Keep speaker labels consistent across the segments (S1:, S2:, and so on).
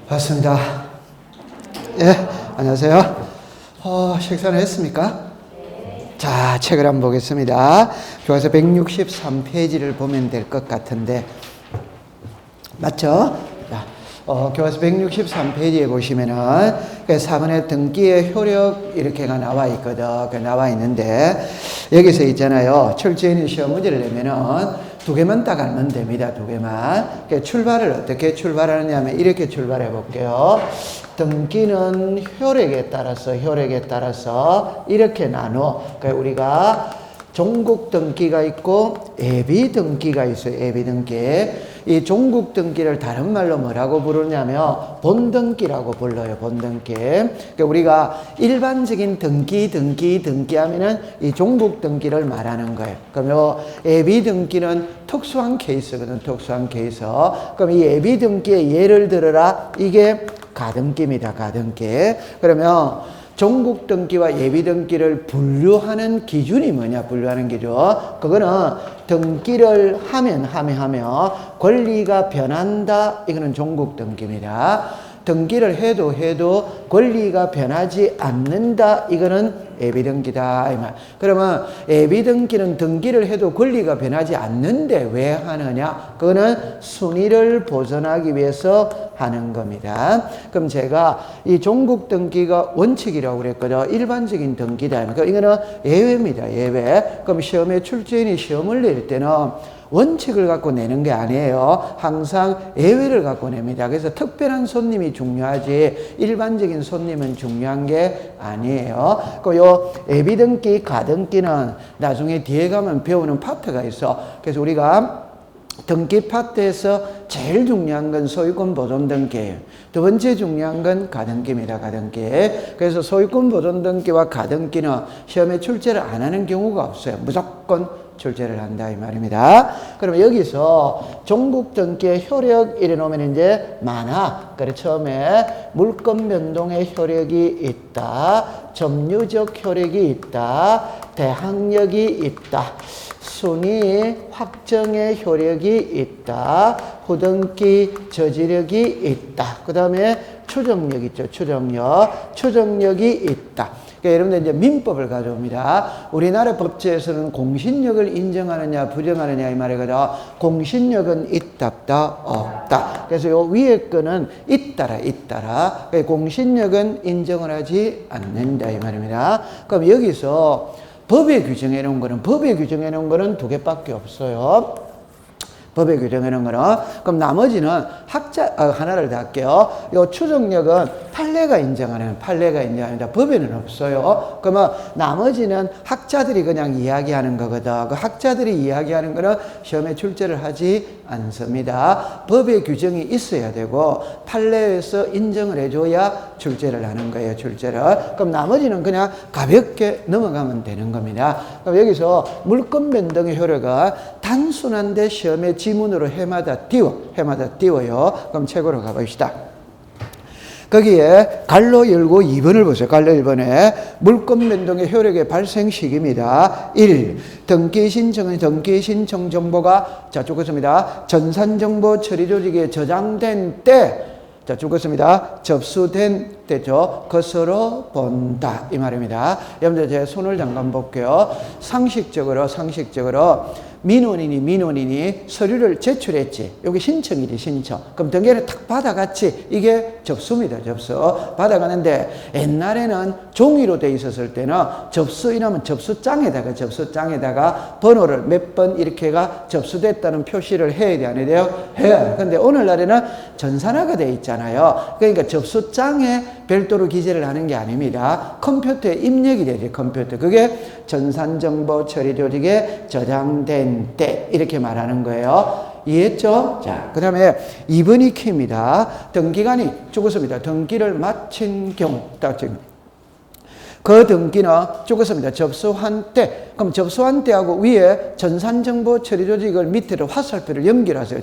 S1: 반갑습니다. 예, 안녕하세요. 식사는 했습니까? 자, 책을 한번 보겠습니다. 교과서 163페이지를 보면 될 것 같은데, 맞죠? 자, 교과서 163페이지에 보시면은, 4번의 등기의 효력, 이렇게가 나와 있거든. 나와 있는데, 여기서 있잖아요. 철저히 시험 문제를 내면은, 두 개만 딱 알면 됩니다. 두 개만. 출발을 어떻게 출발하느냐면 이렇게 출발해 볼게요. 등기는 효력에 따라서 이렇게 나눠. 그러니까 우리가 종국 등기가 있고 예비 등기가 있어요. 예비 등기. 이 종국 등기를 다른 말로 뭐라고 부르냐면 본등기라고 불러요. 본등기. 그러니까 우리가 일반적인 등기 하면은 이 종국 등기를 말하는 거예요. 그러면 예비 등기는 특수한 케이스거든. 특수한 케이스. 그럼 이 예비 등기의 예를 들어라. 이게 가등기입니다. 가등기. 그러면 종국 등기와 예비 등기를 분류하는 기준이 뭐냐? 분류하는 기준. 그거는 등기를 하면 권리가 변한다. 이거는 종국 등기입니다. 등기를 해도 권리가 변하지 않는다. 이거는 예비등기다. 이 말. 그러면 예비등기는 등기를 해도 권리가 변하지 않는데 왜 하느냐? 그거는 순위를 보존하기 위해서 하는 겁니다. 그럼 제가 이 종국 등기가 원칙이라고 그랬거든요. 일반적인 등기다. 그러니까 이거는 예외입니다. 예외. 그럼 시험에 출제인이 시험을 낼 때는 원칙을 갖고 내는 게 아니에요. 항상 예외를 갖고 냅니다. 그래서 특별한 손님이 중요하지 일반적인 손님은 중요한 게 아니에요. 요 예비등기, 가등기는 나중에 뒤에 가면 배우는 파트가 있어. 그래서 우리가 등기 파트에서 제일 중요한 건 소유권 보존 등기예요. 두 번째 중요한 건 가등기입니다. 가등기. 그래서 소유권 보존 등기와 가등기는 시험에 출제를 안 하는 경우가 없어요. 무조건 출제를 한다 이 말입니다. 그러면 여기서 종국 등기의 효력 이래 놓으면 이제 많아. 그래 처음에 물권 변동의 효력이 있다. 점유적 효력이 있다. 대항력이 있다. 순위 확정의 효력이 있다. 후등기 저지력이 있다. 그 다음에 추정력 있죠. 추정력이 있다. 그러니까 여러분들 이제 민법을 가져옵니다. 우리나라 법제에서는 공신력을 인정하느냐 부정하느냐 이 말이거든. 공신력은 있다 없다. 그래서 요 위에 거는 있다라. 그러니까 공신력은 인정을 하지 않는다 이 말입니다. 그럼 여기서 법에 규정해 놓은 거는 두 개밖에 없어요. 법에 규정해 놓은 거는. 그럼 나머지는 하나를 더 할게요. 요 추정력은 판례가 인정합니다. 법에는 없어요. 그러면 나머지는 학자들이 그냥 이야기하는 거거든. 그 학자들이 이야기하는 거는 시험에 출제를 하지 않습니다. 법의 규정이 있어야 되고 판례에서 인정을 해줘야 출제를 하는 거예요. 그럼 나머지는 그냥 가볍게 넘어가면 되는 겁니다. 그럼 여기서 물권 변동의 효력은 단순한데 시험에 지문으로 해마다 띄워요. 그럼 책으로 가봅시다. 거기에 갈로 열고 2번을 보세요. 갈로 1번에 물권 변동의 효력의 발생 시기입니다. 1. 등기 신청 정보가 자 죽었습니다. 전산정보 처리 조직에 저장된 때 자 죽었습니다. 접수된 때죠. 것으로 본다 이 말입니다. 여러분들 제 손을 잠깐 볼게요. 상식적으로 민원인이 서류를 제출했지. 여기 신청이지, 신청. 그럼 등기를 탁 받아갔지. 이게 접수입니다, 접수. 받아가는데 옛날에는 종이로 돼 있었을 때는 접수 이라면 접수장에다가 번호를 몇 번 이렇게가 접수됐다는 표시를 해야 돼, 안 해야 돼요? 해야 돼. 근데 오늘날에는 전산화가 돼 있잖아요. 그러니까 접수장에 별도로 기재를 하는 게 아닙니다. 컴퓨터에 입력이 되지, 컴퓨터. 그게 전산정보 처리 조직에 저장된 때 이렇게 말하는 거예요. 이해했죠? 자, 그 다음에 2번이 키입니다. 등기관이 죽었습니다. 등기를 마친 경우 딱 지금 그 등기는 죽었습니다. 접수한 때. 그럼 접수한 때하고 위에 전산정보 처리 조직을 밑으로 화살표를 연결하세요.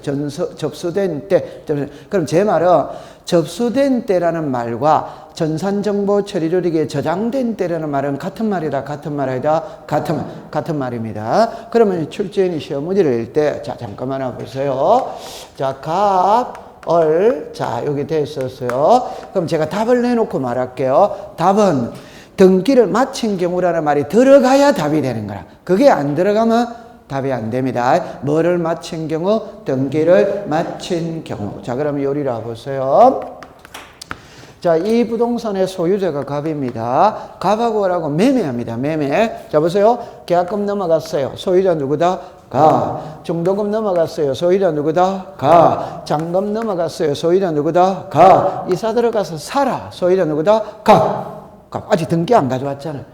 S1: 접수된 때. 그럼 제 말은 접수된 때라는 말과 전산정보 처리 조직에 저장된 때라는 말은 같은 말이다. 같은 말입니다. 그러면 출제인이 시험 문제를 낼 때, 자, 잠깐만 보세요. 자, 갑, 자, 여기 됐었어요. 그럼 제가 답을 내놓고 말할게요. 답은 등기를 마친 경우라는 말이 들어가야 답이 되는 거라. 그게 안 들어가면 답이 안 됩니다. 뭐를 마친 경우? 등기를 마친 경우. 자, 그럼 요리라 보세요. 자, 이 부동산의 소유자가 갑입니다. 갑하고라고 매매합니다. 매매. 자, 보세요. 계약금 넘어갔어요. 소유자 누구다? 가. 중도금 넘어갔어요. 소유자 누구다? 가. 잔금 넘어갔어요. 소유자 누구다? 가. 이사 들어가서 살아. 소유자 누구다? 가. 아직 등기 안 가져왔잖아.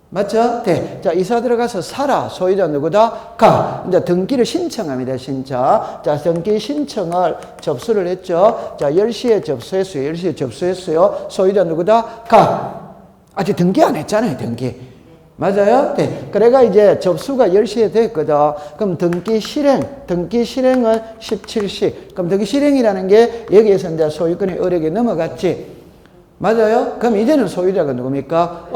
S1: 맞죠? 네. 자, 이사 들어가서 살아. 소유자 누구다? 가. 이제 등기를 신청합니다. 신청. 자, 등기 신청을 접수를 했죠. 자, 10시에 접수했어요. 10시에 접수했어요. 소유자 누구다? 가. 아직 등기 안 했잖아요. 등기. 맞아요? 네. 그래가 이제 접수가 10시에 됐거든. 그럼 등기 실행은 17시. 그럼 등기 실행이라는 게 여기에서 이제 소유권의 어력이 넘어갔지. 맞아요? 그럼 이제는 소유자가 누굽니까?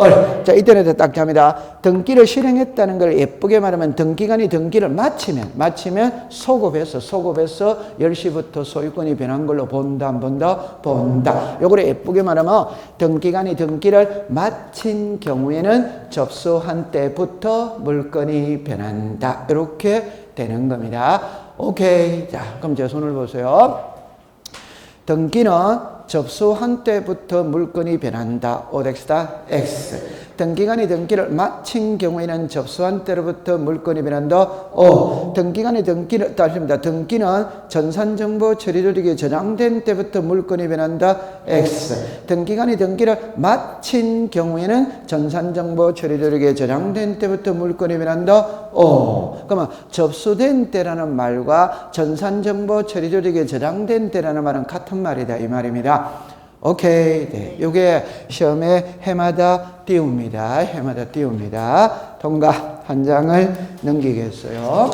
S1: 자, 이때는 딱 잡니다. 등기를 실행했다는 걸 예쁘게 말하면 등기관이 등기를 마치면 소급해서 10시부터 소유권이 변한 걸로 본다, 안 본다? 본다. 요거를 예쁘게 말하면 등기관이 등기를 마친 경우에는 접수한 때부터 물건이 변한다. 이렇게 되는 겁니다. 오케이. 자, 그럼 제 손을 보세요. 등기는 접수한 때부터 물건이 변한다. OX다. X. 등기관이 등기를 마친 경우에는 접수한 때로부터 물건이 변한다. O. 등기관이 등기를 따집니다. 등기는 전산정보 처리 조직에 저장된 때부터 물건이 변한다. X. 등기관이 등기를 마친 경우에는 전산정보 처리 조직에 저장된 때부터 물건이 변한다. O. 그러면 접수된 때라는 말과 전산정보 처리 조직에 저장된 때라는 말은 같은 말이다. 이 말입니다. 오케이. 네. 요게 시험에 해마다 띄웁니다. 통과 한 장을 넘기겠어요.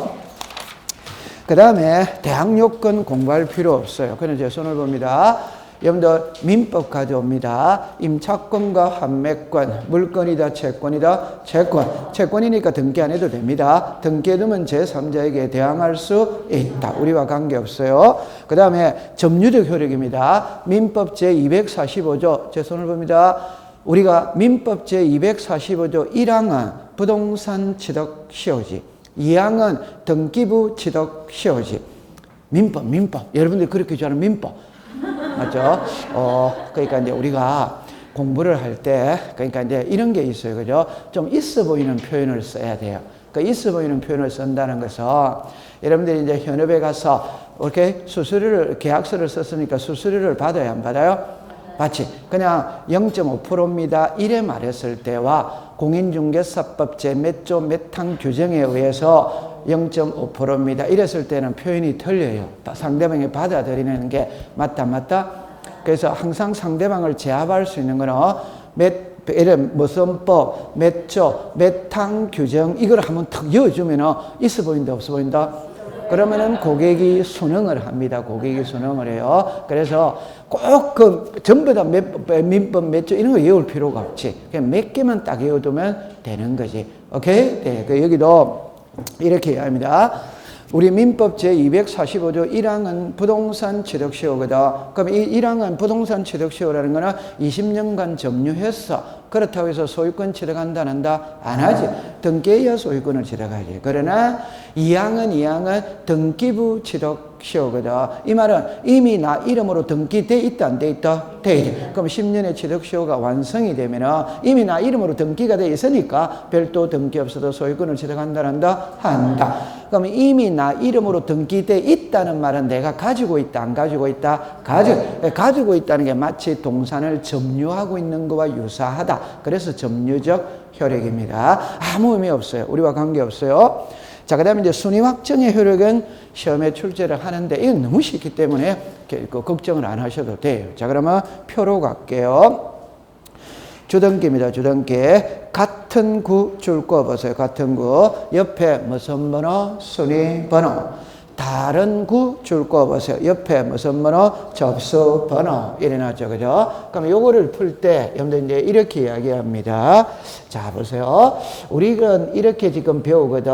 S1: 그 다음에 대학 요건 공부할 필요 없어요. 그냥 제 손을 봅니다. 여러분들 민법 가져옵니다. 임차권과 환매권, 물건이다, 채권이다, 채권이니까 등기 안 해도 됩니다. 등기해두면 제3자에게 대항할 수 있다. 우리와 관계없어요. 그 다음에 점유적 효력입니다. 민법 제245조, 제 손을 봅니다. 우리가 민법 제245조 1항은 부동산 취득 시효지, 2항은 등기부 취득 시효지. 민법. 여러분들이 그렇게 좋아하는 민법. 맞죠? 그러니까 이제 우리가 공부를 할 때, 그러니까 이제 이런 게 있어요. 그죠? 좀 있어 보이는 표현을 써야 돼요. 그 있어 보이는 표현을 쓴다는 것은 여러분들이 이제 현업에 가서 이렇게 수수료를, 계약서를 썼으니까 수수료를 받아야 안 받아요? 받지. 그냥 0.5%입니다. 이래 말했을 때와 공인중개사법 제 몇 조 몇 항 규정에 의해서 0.5%입니다. 이랬을 때는 표현이 틀려요. 상대방이 받아들이는 게 맞다. 그래서 항상 상대방을 제압할 수 있는 거는 무슨 법, 몇 조, 몇 항 규정 이걸 한번 탁 이어주면 있어 보인다, 없어 보인다? 그러면은 고객이 순응을 합니다. 고객이 순응을 해요. 그래서 꼭 전부 다 민법 몇 조 이런 거 외울 필요가 없지. 그냥 몇 개만 딱 외워두면 되는 거지. 오케이? 네. 여기도 이렇게 이야기합니다. 우리 민법 제245조 1항은 부동산 취득시효거든. 그럼 이 1항은 부동산 취득시효라는 거는 20년간 점유했어. 그렇다고 해서 소유권 취득한다 안 한다? 안 하지. 등기해야 소유권을 취득하지. 그러나 2항은 등기부 취득시효거든. 이 말은 이미 나 이름으로 등기돼 있다 안 돼 있다? 돼 있지. 그럼 10년의 취득시효가 완성이 되면 이미 나 이름으로 등기가 돼 있으니까 별도 등기 없어도 소유권을 취득한다 안 한다? 한다. 그럼 이미 나 이름으로 등기돼 있다는 말은 내가 가지고 있다 안 가지고 있다? 가지고 있다는 게 마치 동산을 점유하고 있는 것과 유사하다. 그래서 점유적 효력입니다. 아무 의미 없어요. 우리와 관계없어요. 자, 그 다음에 이제 순위 확정의 효력은 시험에 출제를 하는데 이건 너무 쉽기 때문에 걱정을 안 하셔도 돼요. 자, 그러면 표로 갈게요. 주등기입니다. 주등기. 같은 구 줄 거 보세요. 같은 구. 옆에 무슨 번호? 순위 번호. 다른 구 줄 거 보세요. 옆에 무슨 번호? 접수 번호. 이래 놨죠. 그죠? 그럼 요거를 풀 때 여러분들 이제 이렇게 이야기합니다. 자, 보세요. 우리는 이렇게 지금 배우거든.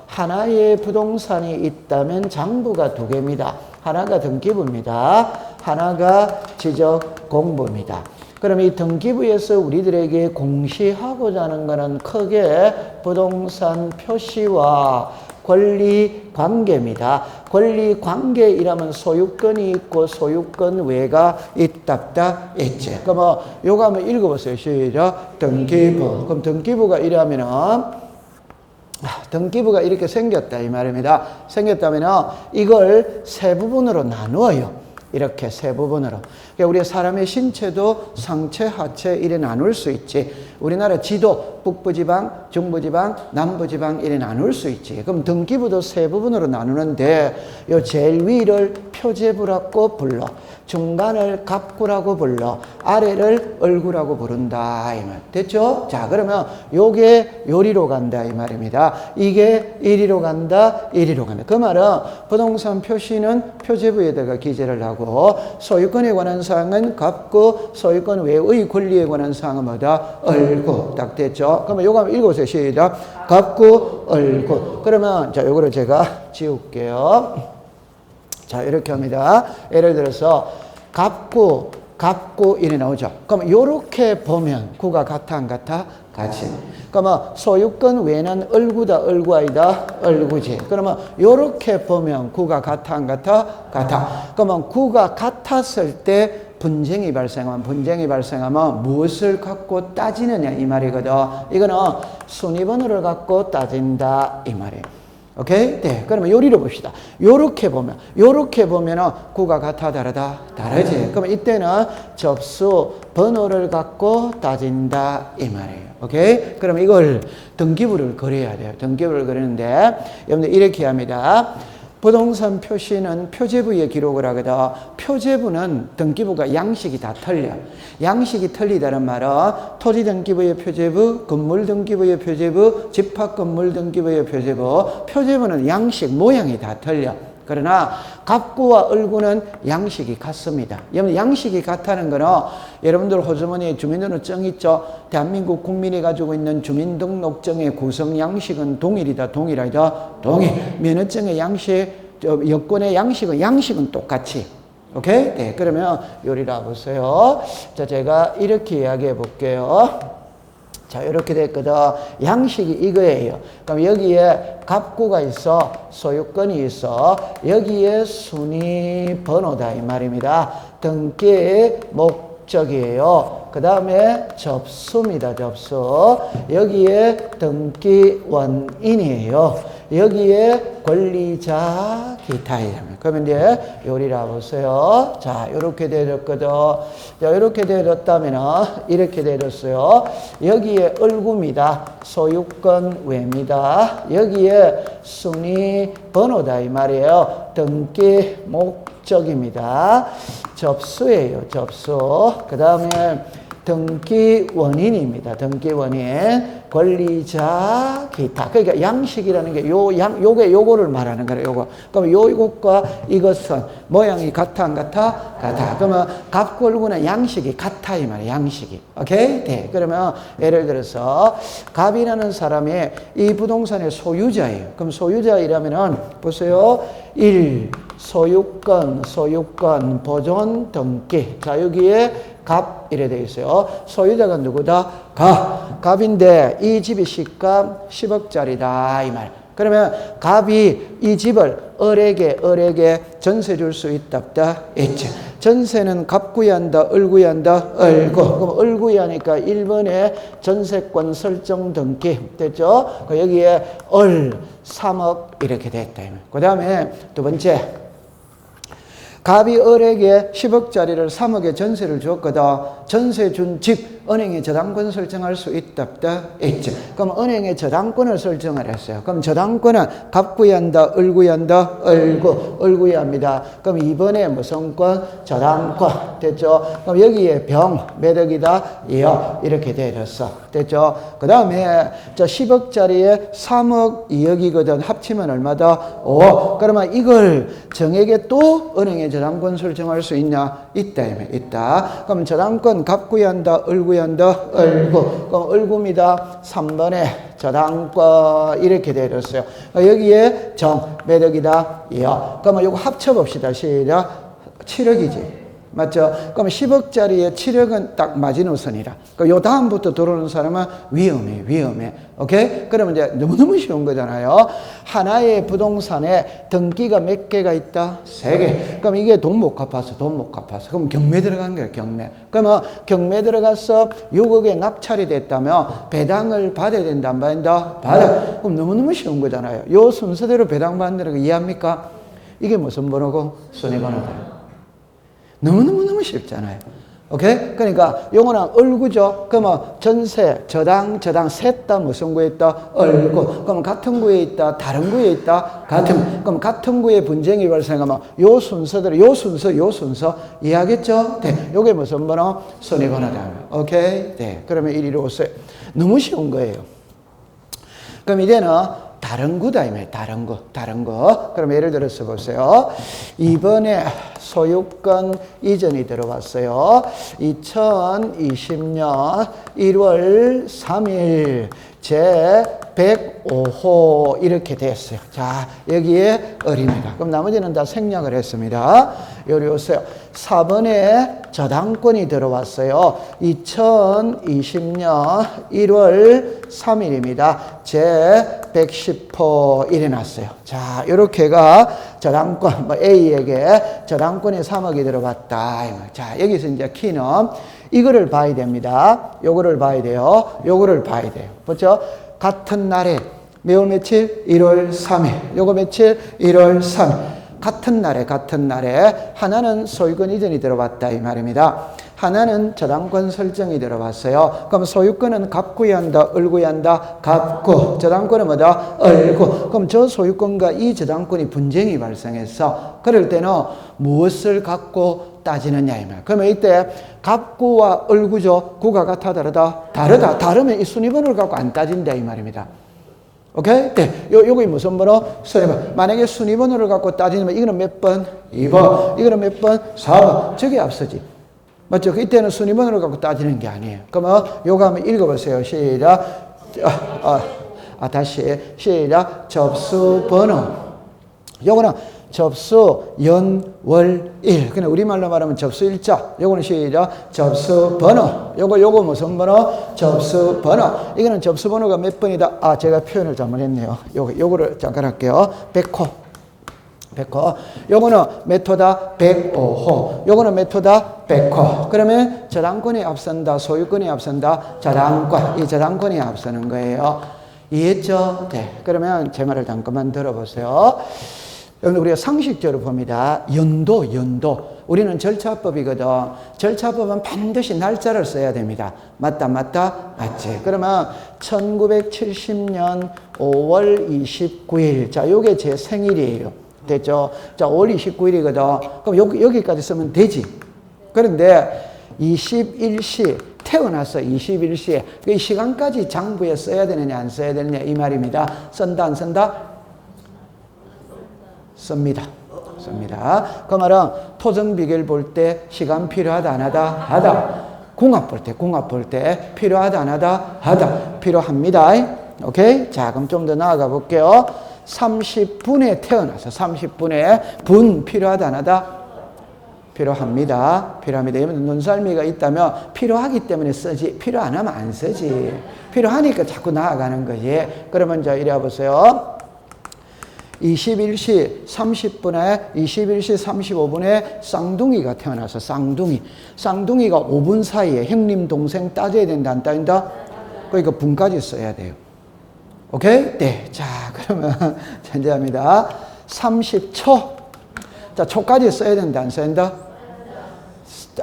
S1: 하나의 부동산이 있다면 장부가 두 개입니다. 하나가 등기부입니다. 하나가 지적공부입니다. 그럼 이 등기부에서 우리들에게 공시하고자 하는 것은 크게 부동산 표시와 권리관계입니다. 권리관계이라면 소유권이 있고 소유권 외가 있답다 있지. 그럼 요거 한번 읽어보세요. 시작. 등기부. 그럼 등기부가 이러면은 등기부가 이렇게 생겼다 이 말입니다. 생겼다면은 이걸 세 부분으로 나누어요. 이렇게 세 부분으로. 그러니까 우리 사람의 신체도 상체, 하체 이래 나눌 수 있지. 우리나라 지도 북부지방, 중부지방, 남부지방 이래 나눌 수 있지. 그럼 등기부도 세 부분으로 나누는데 요 제일 위를 표제부라고 불러. 중간을 갑구라고 불러. 아래를 얼구라고 부른다 이 말. 됐죠? 자, 그러면 요게 요리로 간다 이 말입니다. 이게 이리로 간다, 이리로 간다. 그 말은 부동산 표시는 표제부에다가 기재를 하고 소유권에 관한 사항은 갑구, 소유권 외의 권리에 관한 사항은 뭐다? 얼구. 딱 됐죠? 그러면 요거 한번 읽어보세요. 시작. 갑구, 얼구. 그러면 자, 요거를 제가 지울게요. 자, 이렇게 합니다. 예를 들어서 갑구 이래 나오죠. 그럼 요렇게 보면 구가 같아 안 같아? 같이. 그러면 소유권 외는 얼구다 얼구 아니다? 얼구지. 그러면 요렇게 보면 구가 같아 안 같아? 같아. 그러면 구가 같았을 때 분쟁이 발생하면 무엇을 갖고 따지느냐 이 말이거든. 이거는 순위번호를 갖고 따진다 이 말이에요. 오케이? 네. 그러면 요리로 봅시다. 요렇게 보면은 구가 같아 다르다? 다르지. 그러면 이때는 접수 번호를 갖고 따진다 이 말이에요. 오케이? 그럼 이걸 등기부를 그려야 돼요. 등기부를 그리는데 여러분들 이렇게 합니다. 부동산 표시는 표제부에 기록을 하거든. 표제부는 등기부가 양식이 다 틀려. 양식이 틀리다는 말은 토지 등기부의 표제부, 건물 등기부의 표제부, 집합 건물 등기부의 표제부. 표제부는 양식, 모양이 다 틀려. 그러나 갑구와 얼구는 양식이 같습니다. 여러분 양식이 같다는 거는 여러분들 호주머니에 주민등록증 있죠? 대한민국 국민이 가지고 있는 주민등록증의 구성 양식은 동일이다. 동일. 면허증의 양식, 여권의 양식은 똑같이. 오케이? 네. 그러면 요리라 보세요. 자, 제가 이렇게 이야기해 볼게요. 자, 이렇게 됐거든. 양식이 이거예요. 그럼 여기에 갑구가 있어. 소유권이 있어. 여기에 순위 번호다. 이 말입니다. 등기의 목적이에요. 그 다음에 접수입니다. 접수. 여기에 등기 원인이에요. 여기에 권리자 기타. 그러면 이제 요리라 보세요. 자, 요렇게 되었거든. 자, 요렇게 되었다면 이렇게 되었어요. 여기에 얼구입니다. 소유권 외입니다. 여기에 순위 번호다 이 말이에요. 등기 목적입니다. 접수예요. 접수. 그 다음에 등기 원인입니다. 등기 원인. 권리자 기타. 그러니까 양식이라는 게 요거를 말하는 거예요. 요거. 그럼 요것과 이것은 모양이 같아 안 같아? 같아. 그러면 갑구 얼구는 양식이 같아 이 말이에요. 양식이. 오케이? 네. 그러면 예를 들어서 갑이라는 사람이 이 부동산의 소유자예요. 그럼 소유자이라면은 보세요. 1. 소유권, 보존, 등기. 자, 여기에 갑 이래 되어 있어요. 소유자가 누구다? 갑인데 이 집이 시가 10억짜리다 이 말. 그러면 갑이 이 집을 을에게 전세 줄 수 있답다 있지. 전세는 갑구야 한다, 을구야 한다, 을구. 그럼 을구야 하니까 1번에 전세권 설정 등기 됐죠? 여기에 을 3억 이렇게 됐다. 그 다음에 두 번째. 갑이 을에게 10억짜리를 3억에 전세를 줬거든. 전세 준 집 은행에 저당권 설정할 수 있답다 있지. 그럼 은행에 저당권을 설정을 했어요. 그럼 저당권은 갑구야 한다, 을구야 한다, 을구야 합니다. 그럼 이번에 무슨 권? 저당권. 됐죠? 그럼 여기에 병 몇 억이다? 2억 이렇게 되었어. 됐죠? 그 다음에 저 10억짜리에 3억 2억이거든. 합치면 얼마다? 5억. 그러면 이걸 정액에 또 은행에 저당권 설정할 수 있냐? 있다. 그럼 저당권 갑구야 한다, 을구야 한다, 을구. 그럼 을구입니다. 3번에 저당권 이렇게 되어 있어요. 여기에 정 몇 억이다? 2억. 그러면 이거 합쳐봅시다. 시작. 7억이지. 맞죠? 그럼 10억짜리에 7억은 딱 마지노선이라. 요 다음부터 들어오는 사람은 위험해. 오케이? 그러면 이제 너무너무 쉬운 거잖아요. 하나의 부동산에 등기가 몇 개가 있다? 3개. 그럼 이게 돈 못 갚았어. 그럼 경매 들어간 거예요, 경매. 그러면 경매 들어가서 6억에 낙찰이 됐다면 배당을 받아야 된다, 안 받는다? 받아. 그럼 너무너무 쉬운 거잖아요. 요 순서대로 배당 받는 거 이해합니까? 이게 무슨 번호고? 손해번호다. 너무너무 쉽잖아요. 오케이? 그러니까 요거는 얼구죠. 그러면 전세, 저당 셋 다 무슨 구에 있다? 얼구. 그럼 같은 구에 있다? 다른 구에 있다? 같은. 그럼 같은 구에 분쟁이 발생하면 요 순서대로 요 순서 이해하겠죠? 네. 요게 무슨 번호? 손해번호다. 오케이? 네. 그러면 이리로 오세요. 너무 쉬운 거예요. 그럼 이제는 다른 구다, 다른 거. 그럼 예를 들어서 보세요. 이번에 소유권 이전이 들어왔어요. 2020년 1월 3일 제 105호 이렇게 됐어요. 자, 여기에 을입니다. 그럼 나머지는 다 생략을 했습니다. 요리 오세요. 4번에 저당권이 들어왔어요. 2020년 1월 3일입니다. 제 110호 일어났어요. 자, 요렇게가 저당권, A에게 저당권이 3억이 들어왔다. 자, 여기서 이제 키는 이거를 봐야 됩니다. 요거를 봐야 돼요. 요거를 봐야 돼요. 그렇죠? 같은 날에 매월 며칠? 1월 3일. 요거 며칠? 1월 3일. 같은 날에 하나는 소유권 이전이 들어왔다 이 말입니다. 하나는 저당권 설정이 들어왔어요. 그럼 소유권은 갑구에 한다, 을구에 한다? 갑구. 저당권은 뭐다? 을구. 그럼 저 소유권과 이 저당권이 분쟁이 발생했어. 그럴 때는 무엇을 갖고 따지느냐 이 말. 그러면 이때 갑구와 을구죠. 구가 같아 다르다? 다르다. 다르면 이 순위번호를 갖고 안 따진다 이 말입니다. 오케이? 네. 요게 무슨 번호? 순위번호. 만약에 순위번호를 갖고 따지면 이거는 몇 번? 2번. 이거는 몇 번? 4번. 저게 앞서지. 맞죠? 이때는 순위번호를 갖고 따지는 게 아니에요. 그러면 요거 한번 읽어보세요. 시작. 다시. 시작. 접수번호. 요거는 접수 연월일. 그냥 우리말로 말하면 접수일자. 요거는 시작. 접수번호. 요거 무슨 번호? 접수번호. 이거는 접수번호가 몇 번이다? 제가 표현을 잘못했네요. 요거를 잠깐 할게요. 100호. 요거는 몇 호다? 105호. 요거는 몇 호다? 100호. 그러면 저당권이 앞선다, 소유권이 앞선다, 이 저당권이 앞서는 거예요. 이해했죠? 네. 그러면 제 말을 잠깐만 들어보세요. 여러분 우리가 상식적으로 봅니다. 연도. 우리는 절차법이거든. 절차법은 반드시 날짜를 써야 됩니다. 맞다? 맞지? 그러면 1970년 5월 29일. 자, 요게 제 생일이에요. 됐죠? 자, 5월 29일이거든. 그럼 여기까지 쓰면 되지. 그런데 21시 태어났어. 21시에. 이 시간까지 장부에 써야 되느냐 안 써야 되느냐 이 말입니다. 쓴다 안 쓴다? 씁니다. 그 말은 토정 비결 볼 때 시간 필요하다 안 하다? 하다. 궁합 볼 때 필요하다 안 하다? 하다. 필요합니다. 오케이? 자, 그럼 좀 더 나아가 볼게요. 30분에 태어나서 30분에 분 필요하다 안 하다? 필요합니다. 예를 눈썰미가 있다면 필요하기 때문에 쓰지, 필요 안 하면 안 쓰지. 필요하니까 자꾸 나아가는 거지. 그러면 자, 이래 보세요. 21시 30분에 21시 35분에 쌍둥이가 태어나서 쌍둥이가 5분 사이에 형님 동생 따져야 된다 안 따진다? 그러니까 분까지 써야 돼요. 오케이? 네. 자, 그러면 전제합니다. 30초. 자, 초까지 써야 된다 안 써야 된다?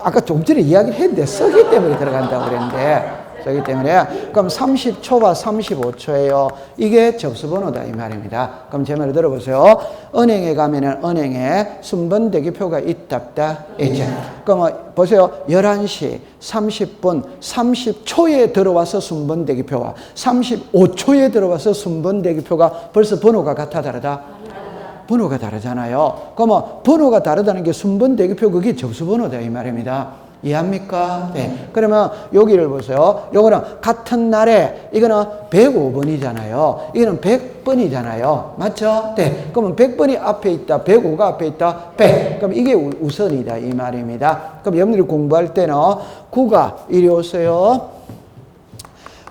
S1: 아까 좀 전에 이야기를 했는데 쓰기 때문에 들어간다고 그랬는데 그렇기 때문에 그럼 30초와 35초예요. 이게 접수번호다 이 말입니다. 그럼 제 말을 들어보세요. 은행에 가면은 은행에 순번대기표가 있답다. 이제 그럼 보세요. 11시 30분 30초에 들어와서 순번대기표와 35초에 들어와서 순번대기표가 벌써 번호가 같아 다르다? 번호가 다르잖아요. 그러면 번호가 다르다는 게 순번대기표 그게 접수번호다 이 말입니다. 이해합니까? 네. 그러면 여기를 보세요. 요거는 같은 날에 이거는 105번이잖아요. 이거는 100번이잖아요. 맞죠? 네. 그러면 100번이 앞에 있다. 105가 앞에 있다. 100. 그럼 이게 우선이다. 이 말입니다. 그럼 여러분들이 공부할 때는 9가 이리 오세요.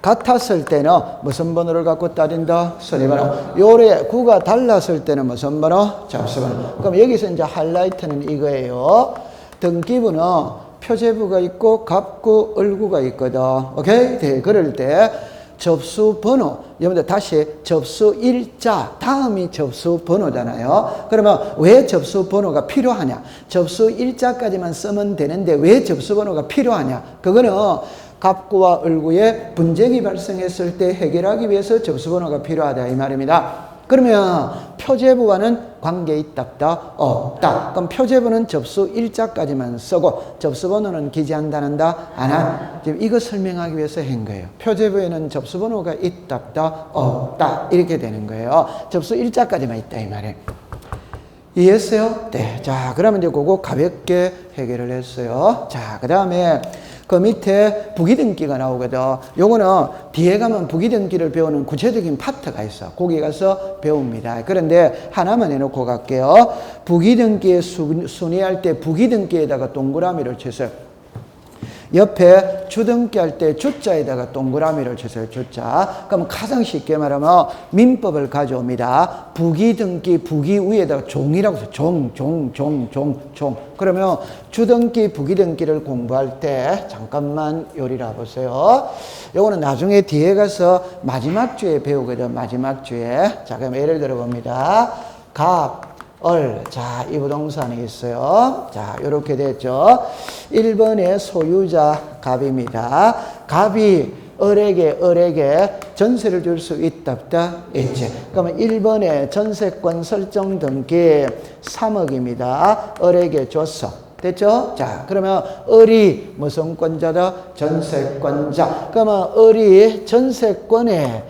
S1: 같았을 때는 무슨 번호를 갖고 따진다? 선의번호. 요래 9가 달랐을 때는 무슨 번호? 접수번호. 그럼 여기서 이제 하이라이트는 이거예요. 등기부는 표제부가 있고 갑구, 을구가 있거든. 오케이? 네, 그럴 때 접수번호. 여러분들 다시 접수일자 다음이 접수번호잖아요. 그러면 왜 접수번호가 필요하냐? 접수일자까지만 쓰면 되는데 왜 접수번호가 필요하냐? 그거는 갑구와 을구에 분쟁이 발생했을 때 해결하기 위해서 접수번호가 필요하다 이 말입니다. 그러면 표제부와는 관계 있다 없다. 그럼 표제부는 접수일자까지만 쓰고 접수번호는 기재한다는다 안 한. 지금 이거 설명하기 위해서 한 거예요. 표제부에는 접수번호가 있다 없다 이렇게 되는 거예요. 접수일자까지만 있다 이 말이에요. 이해했어요? 네. 자, 그러면 이제 그거 가볍게 해결을 했어요. 자, 그 다음에 그 밑에 부기등기가 나오거든. 요거는 뒤에 가면 부기등기를 배우는 구체적인 파트가 있어. 거기 가서 배웁니다. 그런데 하나만 해놓고 갈게요. 부기등기에 순위할 때 부기등기에다가 동그라미를 쳐서요. 옆에 주등기 할 때 주자에다가 동그라미를 쳐서요. 주자. 그럼 가장 쉽게 말하면 민법을 가져옵니다. 부기등기 부기 위에다가 종이라고 해서 종. 그러면 주등기 부기등기를 공부할 때 잠깐만 요리라 보세요. 요거는 나중에 뒤에 가서 마지막 주에 배우거든. 마지막 주에. 자, 그럼 예를 들어 봅니다. 자, 이 부동산이 있어요. 자, 요렇게 됐죠. 1번의 소유자 갑입니다. 갑이 을에게 전세를 줄 수 있다, 없다? 있지. 그러면 1번의 전세권 설정 등기 3억입니다. 을에게 줬어. 됐죠? 자, 그러면 을이 무슨 권자다? 전세권자. 그러면 을이 전세권에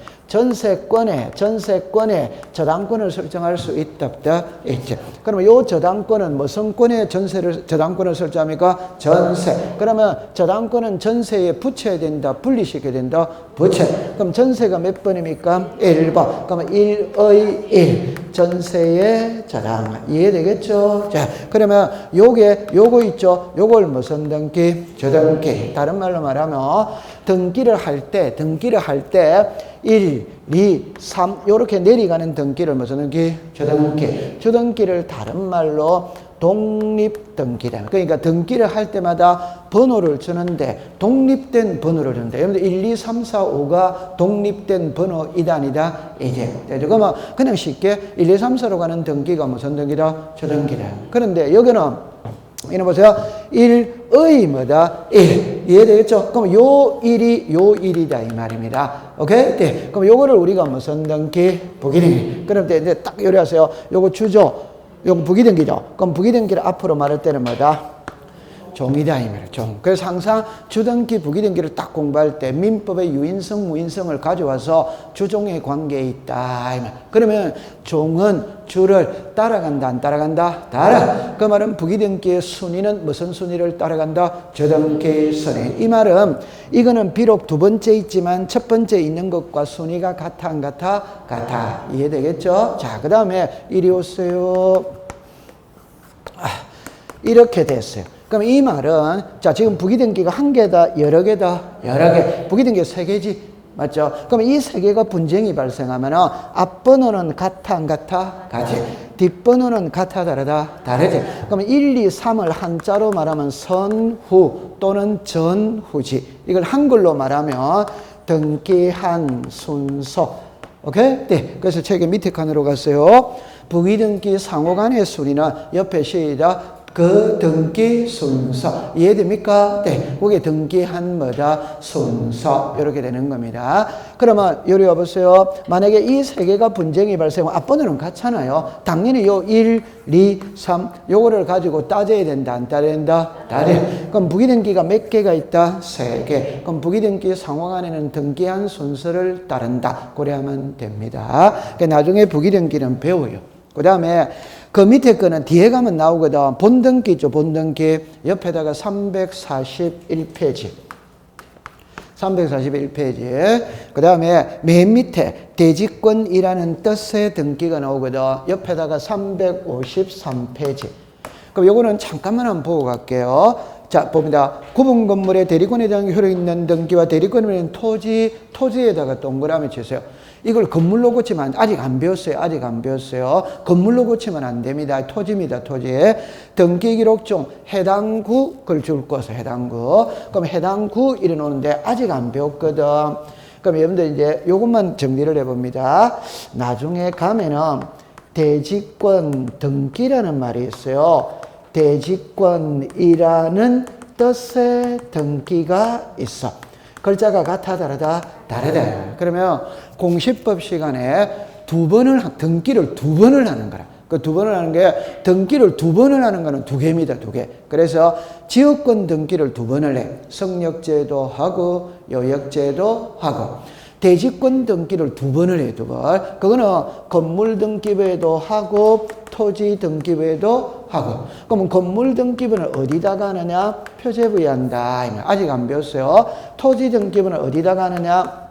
S1: 저당권을 설정할 수 있다, 없다? 있죠. 그러면 요 저당권은 무슨 권에 저당권을 설정합니까? 전세. 그러면 저당권은 전세에 붙여야 된다, 분리시켜야 된다, 부채. 그럼 전세가 몇 번입니까? 1번. 그러면 1의 1. 전세의 저당. 이해되겠죠? 자, 그러면 요거 있죠? 요걸 무슨 등기? 저등기. 다른 말로 말하면 등기를 할 때 1, 2, 3 이렇게 내려가는 등기를 무슨 등기? 저등기. 저등기를 다른 말로 독립등기다. 그러니까 등기를 할 때마다 번호를 주는데 독립된 번호를 준다. 여러분들 1, 2, 3, 4, 5가 독립된 번호 이단이다. 이제. 그러면 그냥 쉽게 1, 2, 3, 4로 가는 등기가 무슨 등기다? 저등기다. 그런데 여기는 이거 보세요. 1의 뭐다? 1. 이해되겠죠? 그럼 요 1이다. 이 말입니다. 오케이? 네. 그럼 요거를 우리가 무슨 등기? 부기등기. 그럼 이제 딱 요리하세요. 요거 주죠. 요거 부기등기죠. 그럼 부기등기를 앞으로 말할 때는 뭐다? 종이다 이 말이에요. 종. 그래서 항상 주등기 부기등기를 딱 공부할 때 민법의 유인성 무인성을 가져와서 주종의 관계에 있다 이 말. 그러면 종은 주를 따라간다 안 따라간다? 따라. 그 말은 부기등기의 순위는 무슨 순위를 따라간다? 주등기 순위. 이 말은 이거는 비록 두 번째 있지만 첫 번째 있는 것과 순위가 같아 안 같아? 같아. 이해되겠죠? 자, 그 다음에 이리 오세요. 이렇게 됐어요. 그럼 이 말은 자, 지금 부기등기가 한 개다, 여러 개다, 여러 개. 부기등기 세 개지, 맞죠? 그럼 이 세 개가 분쟁이 발생하면은 앞번호는 같아, 안 같아? 같지. 뒷번호는 같아, 다르다? 다르지. 그러면 1, 2, 3을 한자로 말하면 선후 또는 전후지. 이걸 한글로 말하면 등기한 순서. 오케이? 네. 그래서 책의 밑에 칸으로 갔어요. 부기등기 상호간의 순위는 옆에 시작. 그 등기 순서. 이해됩니까? 네. 그게 등기한 뭐다? 순서. 이렇게 되는 겁니다. 그러면 요리 와보세요. 만약에 이 세 개가 분쟁이 발생하면 앞번호는 같잖아요. 당연히 요 1, 2, 3 요거를 가지고 따져야 된다. 안 따져야 된다? 따져. 그럼 부기등기가 몇 개가 있다? 세 개. 그럼 부기등기 상호간에는 등기한 순서를 따른다. 고려하면 됩니다. 그러니까 나중에 부기등기는 배워요. 그 다음에 그 밑에 거는 뒤에 가면 나오거든. 본등기 있죠, 본등기. 옆에다가 341페이지. 341페이지. 그 다음에 맨 밑에 대지권이라는 뜻의 등기가 나오거든. 옆에다가 353페이지. 그럼 요거는 잠깐만 한번 보고 갈게요. 자, 봅니다. 구분 건물의 대리권에 대한 효력 있는 등기와 대리권에 대한 토지에다가 동그라미 치세요. 이걸 건물로 고치면 아직 안 배웠어요. 아직 안 배웠어요. 건물로 고치면 안 됩니다. 토지입니다. 토지. 등기 기록 중 해당 구 그걸 줄 것을 해당 구. 그럼 해당 구 이래 놓는데 아직 안 배웠거든. 그럼 여러분들 이제 요것만 정리를 해봅니다. 나중에 가면은 대지권 등기라는 말이 있어요. 대지권이라는 뜻의 등기가 있어. 글자가 같아 다르다? 다르다. 그러면 공시법 시간에 등기를 두 번을 하는 거라. 그 두 번을 하는 게 등기를 두 번을 하는 거는 두 개입니다. 두 개. 그래서 지역권 등기를 두 번을 해. 성역제도 하고 요역제도 하고. 대지권 등기를 두 번을 해, 두 번. 그거는 건물 등기부에도 하고 토지 등기부에도 하고. 그러면 건물 등기부는 어디다가 하느냐? 표제부에 한다. 아직 안 배웠어요. 토지 등기부는 어디다가 하느냐?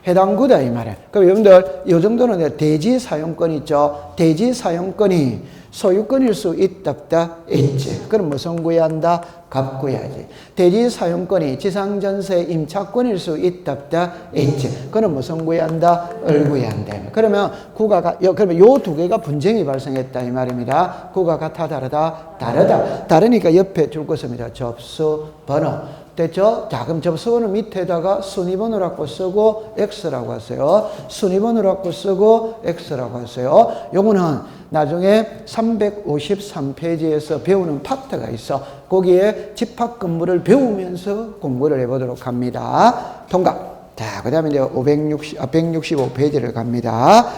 S1: 해당 구다 이 말이에요. 그럼 여러분들 이 정도는 대지 사용권 있죠. 대지 사용권이 소유권일 수 있다 없다? 있지. 그럼 무슨 구해야 한다? 값 구해야지. 대지 사용권이 지상전세 임차권일 수 있다 없다? 있지. 그럼 무슨 구해야 한다? 을 구해야 한다. 그러면 그러면 요 두 개가 분쟁이 발생했다 이 말입니다. 구가 같아 다르다? 다르다. 다르니까 옆에 줄 것입니다. 접수 번호. 됐죠? 자, 그럼 접수번호 밑에다가 순위번호라고 쓰고 X라고 하세요. 순위번호라고 쓰고 X라고 하세요. 요거는 나중에 353페이지에서 배우는 파트가 있어. 거기에 집합근무를 배우면서 공부를 해보도록 합니다. 통과. 자, 그 다음에 이제 165페이지를 갑니다.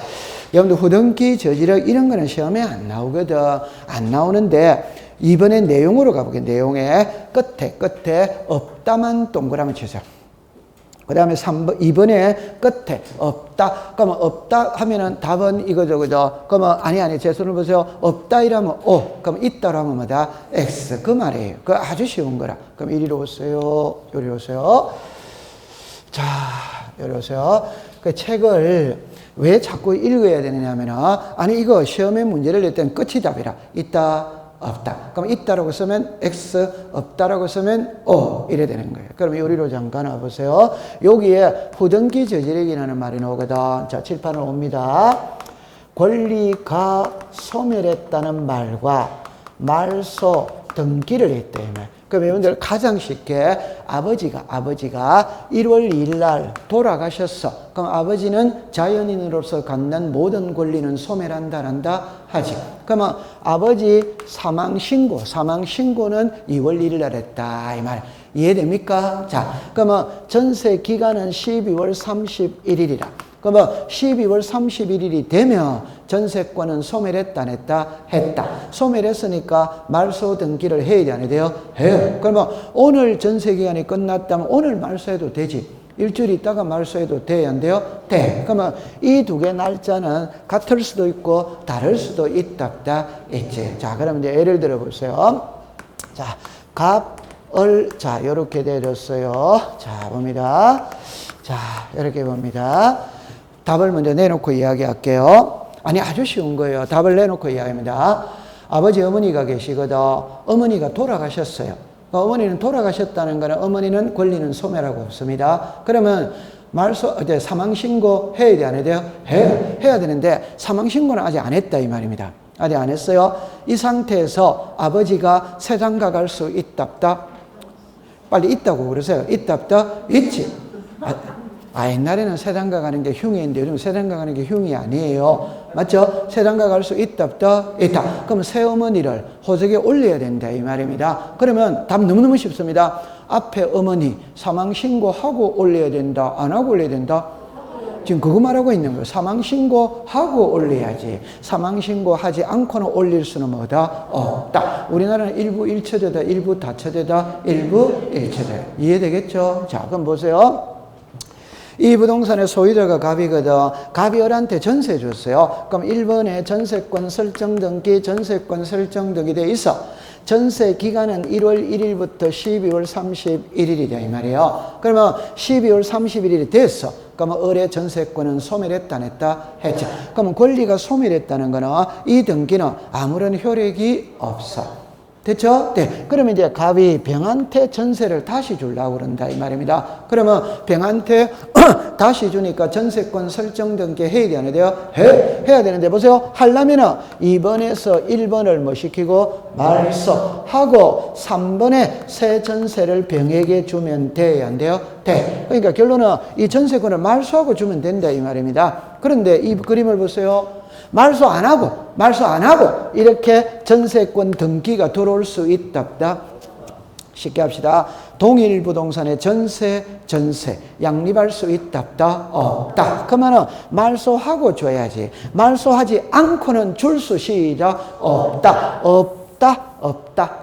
S1: 여러분들 후등기, 저지력 이런 거는 시험에 안 나오거든. 안 나오는데 이번에 내용으로 가보게. 내용에 끝에 없다만 동그라미 치세요. 그 다음에 3번, 이번에 끝에 없다. 그러면 없다 하면은 답은 이거죠, 그죠? 그러면 아니, 제 손을 보세요. 없다 이러면 O. 그럼 있다로 하면 뭐다? X. 그 말이에요. 그 아주 쉬운 거라. 그럼 이리로 오세요. 요리로 오세요. 자, 요리 오세요. 그 책을 왜 자꾸 읽어야 되느냐 하면은, 아니, 이거 시험에 문제를 낼 때는 끝이 답이라. 있다. 없다. 그럼 있다라고 쓰면 X, 없다라고 쓰면 O 이래 되는 거예요. 그럼 요리로 잠깐 와보세요. 여기에 후등기 저지력이라는 말이 나오거든. 자, 칠판을 옵니다. 권리가 소멸했다는 말과 말소 등기를 했다 이 말. 그럼 여러분들 가장 쉽게 아버지가 1월 2일 날 돌아가셨어. 그럼 아버지는 자연인으로서 갖는 모든 권리는 소멸한다 안 한다? 하지. 그러면 아버지 사망신고는 2월 1일 날 했다 이 말. 이해됩니까? 자, 그러면 전세 기간은 12월 31일이라. 그러면 12월 31일이 되면 전세권은 소멸했다 안 했다? 했다. 소멸했으니까 말소 등기를 해야 안 해야 돼요? 해요. 그러면 오늘 전세기간이 끝났다면 오늘 말소해도 되지. 일주일 있다가 말소해도 돼야 안 돼요? 돼. 그러면 이 두 개 날짜는 같을 수도 있고 다를 수도 있다 없다? 있지. 자, 그럼 이제 예를 들어 보세요. 자, 갑을 자, 이렇게 내렸어요. 자, 봅니다. 자, 이렇게 봅니다. 답을 먼저 내놓고 이야기할게요. 아니, 아주 쉬운 거예요. 답을 내놓고 이야기합니다. 아버지, 어머니가 계시거든. 어머니가 돌아가셨어요. 어머니는 돌아가셨다는 거는 어머니는 권리는 소멸하고 없습니다. 그러면 사망신고 해야 돼, 안 해야 돼요? 해야 되는데 사망신고는 아직 안 했다 이 말입니다. 아직 안 했어요. 이 상태에서 아버지가 세상가 갈 수 있다 없다? 빨리 있다고 그러세요. 있다 없다? 있지. 옛날에는 세상가 가는 게 흉이인데 요즘 세상가 가는 게 흉이 아니에요. 맞죠? 세상가 갈 수 있다 없다? 있다. 그럼 새어머니를 호적에 올려야 된다 이 말입니다. 그러면 답 너무너무 쉽습니다. 앞에 어머니 사망신고하고 올려야 된다? 안 하고 올려야 된다? 지금 그거 말하고 있는 거예요. 사망신고하고 올려야지. 사망신고하지 않고는 올릴 수는 뭐다? 없다. 우리나라는 일부 1처제다, 일부 다처제다, 일부 1처제. 이해되겠죠? 자, 그럼 보세요. 이 부동산의 소유자가 갑이거든. 갑이 을한테 전세 줬어요. 그럼 1번에 전세권 설정 등기, 전세권 설정 등기 돼 있어. 전세 기간은 1월 1일부터 12월 31일이다 이 말이에요. 그러면 12월 31일이 됐어. 그러면 을의 전세권은 소멸했다 안 했다? 했죠. 그러면 권리가 소멸했다는 거는 이 등기는 아무런 효력이 없어. 됐죠? 네. 그러면 이제 갑이 병한테 전세를 다시 주려고 그런다 이 말입니다. 그러면 병한테 다시 주니까 전세권 설정 등기 해야 되는 돼요? 해야 되는데 보세요. 하려면은 2번에서 1번을 뭐 시키고 말소하고 3번에 새 전세를 병에게 주면 돼야 안 돼요? 돼. 그러니까 결론은 이 전세권을 말소하고 주면 된다 이 말입니다. 그런데 이 그림을 보세요. 말소 안 하고 이렇게 전세권 등기가 들어올 수 있다 없다? 쉽게 합시다. 동일 부동산의 전세 양립할 수 있다 없다? 없다. 그러면은 말소하고 줘야지. 말소하지 않고는 줄 수 시작 없다.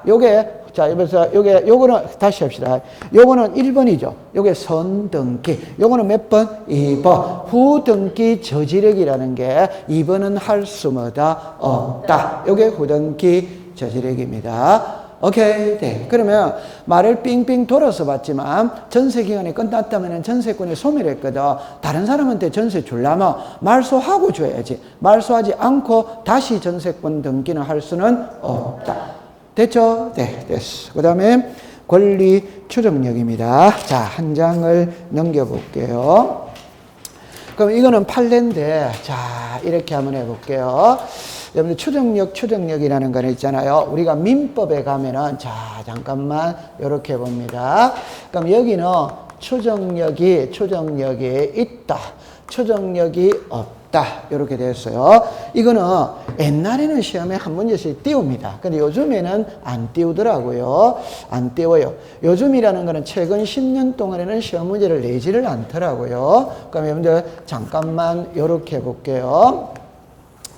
S1: 요게 자, 여기서 요거는 다시 합시다. 요거는 1번이죠. 요게 선등기. 요거는 몇 번? 2번. 후등기 저지력이라는 게 2번은 할 수 뭐다? 없다. 요게 후등기 저지력입니다. 오케이. 네. 그러면 말을 삥삥 돌아서 봤지만 전세 기간이 끝났다면 전세권이 소멸했거든. 다른 사람한테 전세 주려면 말소하고 줘야지. 말소하지 않고 다시 전세권 등기는 할 수는 없다. 됐죠? 네, 됐어. 그 다음에 권리 추정력입니다. 자, 한 장을 넘겨볼게요. 그럼 이거는 판례인데, 자, 이렇게 한번 해볼게요. 여러분들 추정력이라는 거 있잖아요. 우리가 민법에 가면은, 자, 잠깐만, 이렇게 봅니다. 그럼 여기는 추정력이 있다. 추정력이 없다. 이렇게 됐어요. 이거는 옛날에는 시험에 한 문제씩 띄웁니다. 근데 요즘에는 안 띄우더라고요. 안 띄워요. 요즘이라는 거는 최근 10년 동안에는 시험 문제를 내지를 않더라고요. 그럼 여러분들 잠깐만 이렇게 볼게요.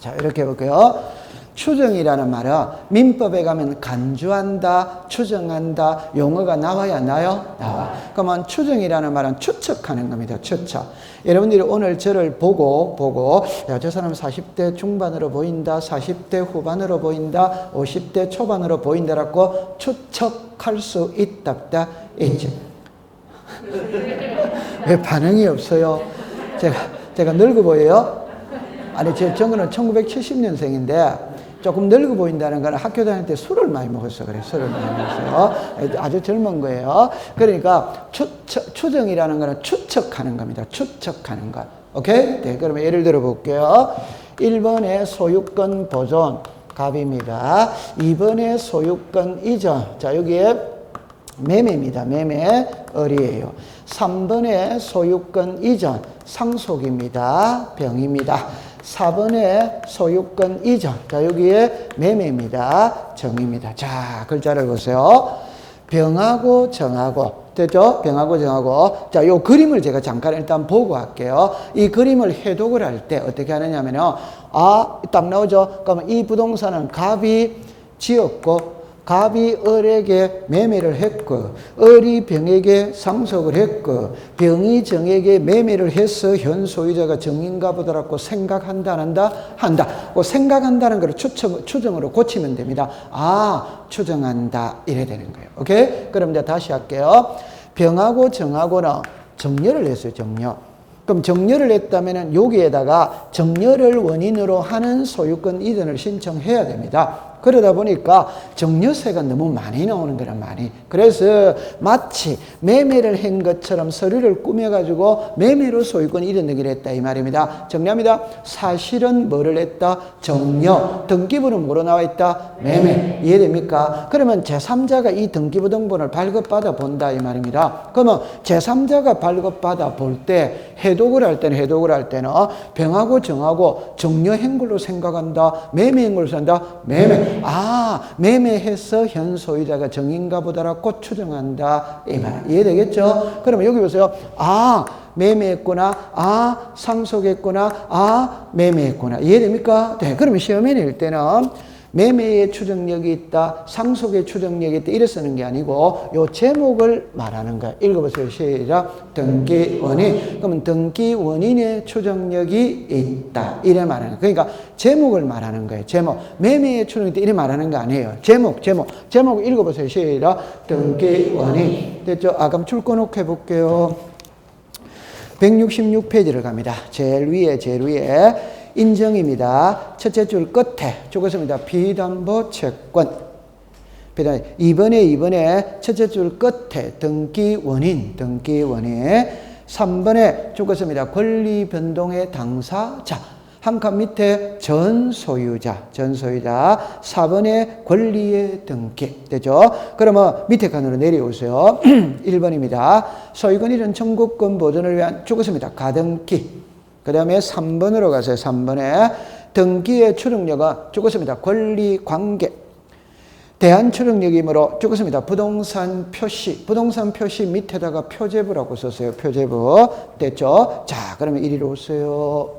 S1: 자, 이렇게 볼게요. 추정이라는 말은 민법에 가면 간주한다, 추정한다 용어가 나와야 안 나요? 나와. 그러면 추정이라는 말은 추측하는 겁니다. 추측. 여러분들이 오늘 저를 보고 야, 저 사람 40대 중반으로 보인다, 40대 후반으로 보인다, 50대 초반으로 보인다라고 추측할 수 있다, 없다? 있죠. 왜 반응이 없어요? 제가 늙어 보여요? 아니, 저는 1970년생인데 조금 늙어 보인다는 건 학교 다닐 때 술을 많이 먹었어. 그래, 술을 많이 먹었어요. 아주 젊은 거예요. 그러니까 추정이라는 거는 추측하는 겁니다. 추측하는 것. 오케이? 네, 그러면 예를 들어 볼게요. 1번의 소유권 보존, 갑입니다. 2번의 소유권 이전. 자, 여기에 매매입니다. 매매, 을이에요. 3번의 소유권 이전, 상속입니다. 병입니다. 4번의 소유권 이전. 자, 여기에 매매입니다. 정입니다. 자, 글자를 보세요. 병하고 정하고. 됐죠? 병하고 정하고. 자, 요 그림을 제가 잠깐 일단 보고 할게요. 이 그림을 해독을 할 때 어떻게 하느냐면요. 딱 나오죠? 그러면 이 부동산은 갑이 지었고, 갑이 을에게 매매를 했고, 을이 병에게 상속을 했고, 병이 정에게 매매를 해서 현 소유자가 정인가 보다라고 생각한다, 안 한다? 한다. 그 생각한다는 걸 추정으로 고치면 됩니다. 추정한다. 이래야 되는 거예요. 오케이? 그럼 이제 다시 할게요. 병하고 정하고는 정렬을 했어요, 정렬. 그럼 정렬을 했다면 여기에다가 정렬을 원인으로 하는 소유권 이전을 신청해야 됩니다. 그러다 보니까 정려세가 너무 많이 나오는 거란 말이. 그래서 마치 매매를 한 것처럼 서류를 꾸며가지고 매매로 소유권 이전되기를 했다 이 말입니다. 정리합니다. 사실은 뭐를 했다? 정려. 등기부는 뭐로 나와 있다? 매매. 이해됩니까? 그러면 제3자가 이 등기부 등본을 발급받아 본다 이 말입니다. 그러면 제3자가 발급받아 볼 때 해독을 할 때는 병하고 정하고 정려한 걸로 생각한다. 매매한 걸로 생각한다. 매매. 매매해서 현 소유자가 정인가 보다라고 추정한다. 이 말. 이해되겠죠? 그러면 여기 보세요. 매매했구나. 상속했구나. 매매했구나. 이해됩니까? 네. 그러면 시험에 낼 때는 매매의 추정력이 있다, 상속의 추정력이 있다, 이래 쓰는 게 아니고, 요 제목을 말하는 거야. 읽어보세요. 시작. 등기원인. 그러면 등기원인의 추정력이 있다. 이래 말하는 거야. 그러니까 제목을 말하는 거예요. 제목. 매매의 추정력이 있다. 이래 말하는 거 아니에요. 제목. 제목 읽어보세요. 시작. 등기원인. 됐죠? 아, 그럼 출권록 해볼게요. 166페이지를 갑니다. 제일 위에. 인정입니다. 첫째 줄 끝에 적었습니다. 비담보 채권. 이번에 첫째 줄 끝에 등기원인. 3번에 적었습니다. 권리 변동의 당사자. 한 칸 밑에 전소유자. 4번에 권리의 등기. 되죠? 그러면 밑에 칸으로 내려오세요. 1번입니다. 소유권 이전 청구권 보존을 위한 적었습니다. 가등기. 그 다음에 3번으로 가세요. 3번에 등기의 추정력은 적었습니다. 권리관계. 대한추정력이므로 적었습니다. 부동산 표시. 부동산 표시 밑에다가 표제부라고 썼어요. 표제부. 됐죠? 자, 그러면 이리로 오세요.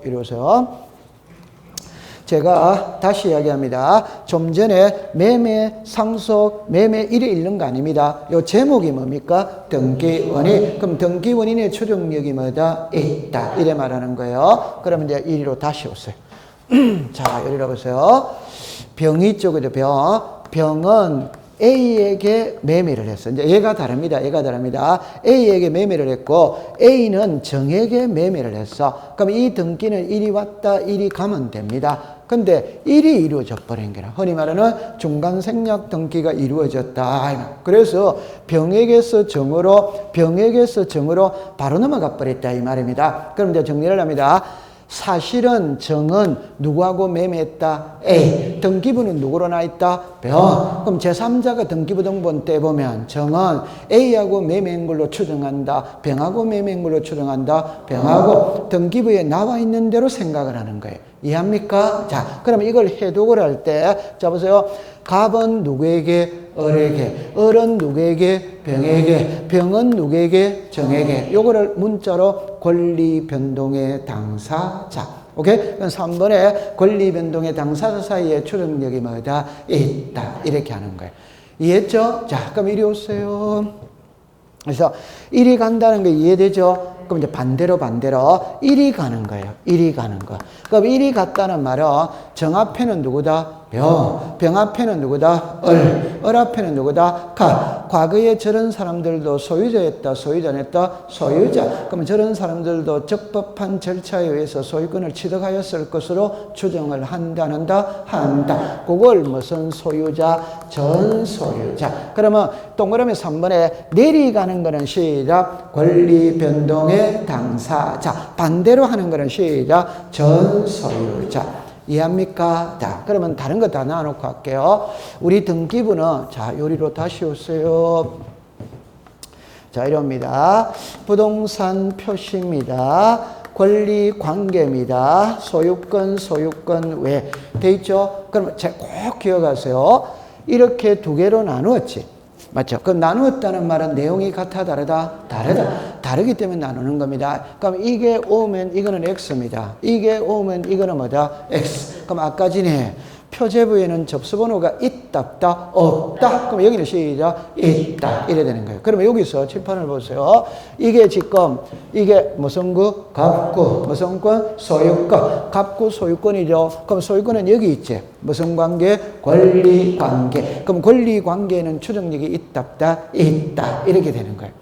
S1: 제가 다시 이야기합니다. 좀 전에 매매, 상속, 매매 이래 읽는 거 아닙니다. 요 제목이 뭡니까? 등기원인. 그럼 등기원인의 추정력이 뭐다? 있다. 이래 말하는 거예요. 그러면 이제 이리로 다시 오세요. 자, 여기로 보세요. 병이 쪽이죠. 병은 A에게 매매를 했어. 이제 얘가 다릅니다. A에게 매매를 했고, A는 정에게 매매를 했어. 그럼 이 등기는 이리 왔다, 이리 가면 됩니다. 근데 일이 이루어져 버린 거라. 흔히 말하는 중간생략 등기가 이루어졌다. 그래서 병에게서 정으로 바로 넘어가 버렸다. 이 말입니다. 그럼 이제 정리를 합니다. 사실은 정은 누구하고 매매했다? A. 등기부는 누구로 나 있다? 병. 그럼 제3자가 등기부 등본 떼보면 정은 A하고 매매한 걸로 추정한다. 병하고 매매한 걸로 추정한다. 병하고 등기부에 나와 있는 대로 생각을 하는 거예요. 이해합니까? 자, 그러면 이걸 해독을 할 때, 자, 보세요. 갑은 누구에게? 을에게. 을은 누구에게? 병에게. 병은 누구에게? 정에게. 요거를 문자로 권리 변동의 당사자. 오케이? 그럼 3번에 권리 변동의 당사자 사이에 추정력이 뭐다? 있다. 이렇게 하는 거예요. 이해했죠? 자, 그럼 이리 오세요. 그래서 이리 간다는 게 이해되죠? 그럼 이제 반대로 이리 가는 거예요. 이리 가는 거. 그럼 이리 갔다는 말은 정 앞에는 누구다? 병 앞에는 누구다? 을 앞에는 누구다? 가. 과거에 저런 사람들도 소유자였다, 소유자 안 했다? 소유자. 그러면 저런 사람들도 적법한 절차에 의해서 소유권을 취득하였을 것으로 추정을 한다. 그걸 무슨 소유자? 전소유자. 그러면 동그라미 3번에 내리가는 거는 시작. 권리 변동의 당사자. 반대로 하는 거는 시작. 전소유자. 이해합니까? 자, 그러면 다른 거 다 나눠놓고 할게요. 우리 등기부는, 자, 요리로 다시 오세요. 자, 이럽니다. 부동산 표시입니다. 권리 관계입니다. 소유권 외. 돼 있죠? 그러면 꼭 기억하세요. 이렇게 두 개로 나누었지. 맞죠? 그럼 나누었다는 말은 내용이 같아, 다르다? 다르기 때문에 나누는 겁니다. 그럼 이게 O면 이거는 X입니다. 이게 O면 이거는 뭐다? X. 그럼 아까 전에 표제부에는 접수번호가 있다, 없다. 그럼 여기는 시작. 있다. 이래 되는 거예요. 그러면 여기서 칠판을 보세요. 이게 지금, 이게 무슨 구? 갑구. 무슨 권? 소유권. 갑구 소유권이죠. 그럼 소유권은 여기 있지. 무슨 관계? 권리 관계. 그럼 권리 관계에는 추정력이 있다. 이렇게 되는 거예요.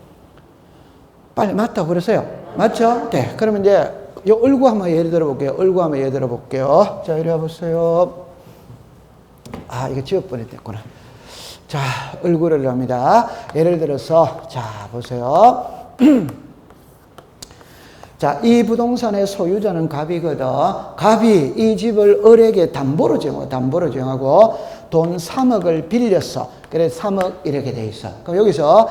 S1: 빨리 맞다고 그러세요. 맞죠? 네. 그러면 이제 요 을구 한번 예를 들어볼게요. 자, 이리 와보세요. 아, 이거 지울 뻔했구나. 자, 을구를 합니다. 예를 들어서, 자, 보세요. 자, 이 부동산의 소유자는 갑이거든. 갑이 이 집을 을에게 담보로 정하고 돈 3억을 빌렸어. 그래서 3억 이렇게 돼 있어. 그럼 여기서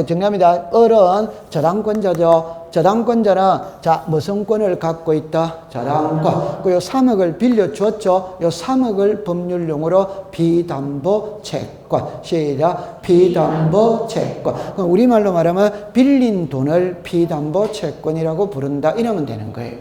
S1: 정리합니다. 을은 저당권자죠. 저당권자는 자, 무슨 권을 갖고 있다? 저당권. 그 3억을 빌려줬죠. 요 3억을 법률용어로 비담보 채권. 시작. 비담보 채권. 그럼 우리말로 말하면 빌린 돈을 비담보 채권이라고 부른다. 이러면 되는 거예요.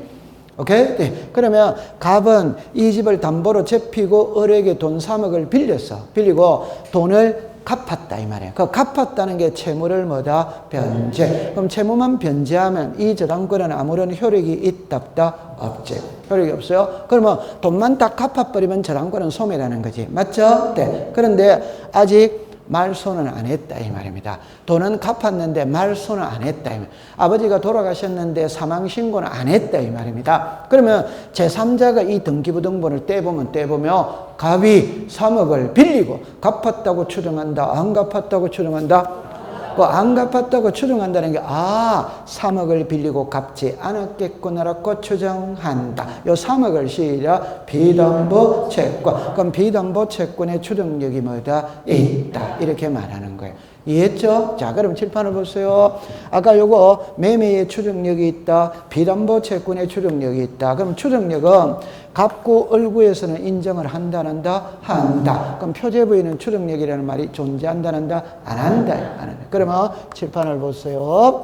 S1: 오케이? 네. 그러면 갑은 이 집을 담보로 잡히고 을에게 돈 3억을 빌렸어. 빌리고 돈을 갚았다 이 말이에요. 그 갚았다는 게 채무를 뭐다? 변제. 그럼 채무만 변제하면 이 저당권은 아무런 효력이 있다 없다? 없지. 효력이 없어요. 그러면 돈만 딱 갚아버리면 저당권은 소멸하는 거지. 맞죠? 네. 그런데 아직 말소는 안 했다 이 말입니다. 돈은 갚았는데 말소는 안 했다 이 말. 아버지가 돌아가셨는데 사망신고는 안 했다 이 말입니다. 그러면 제3자가 이 등기부등본을 떼보면 갑이 3억을 빌리고 갚았다고 추정한다, 안 갚았다고 추정한다? 그 안 갚았다고 추정한다는 게 3억을 빌리고 갚지 않았겠구나라고 추정한다. 요 3억을 시작 비담보 채권. 그럼 비담보 채권의 추정력이 뭐다? 있다. 이렇게 말하는 거예요. 이해했죠? 자, 그럼 칠판을 보세요. 아까 요거 매매의 추정력이 있다. 비담보 채권의 추정력이 있다. 그럼 추정력은 갑구, 을구에서는 인정을 한다, 안 한다? 한다. 그럼 표제부에는 추정력이라는 말이 존재한다, 안 한다? 안 한다. 안 한다. 그러면 칠판을 보세요.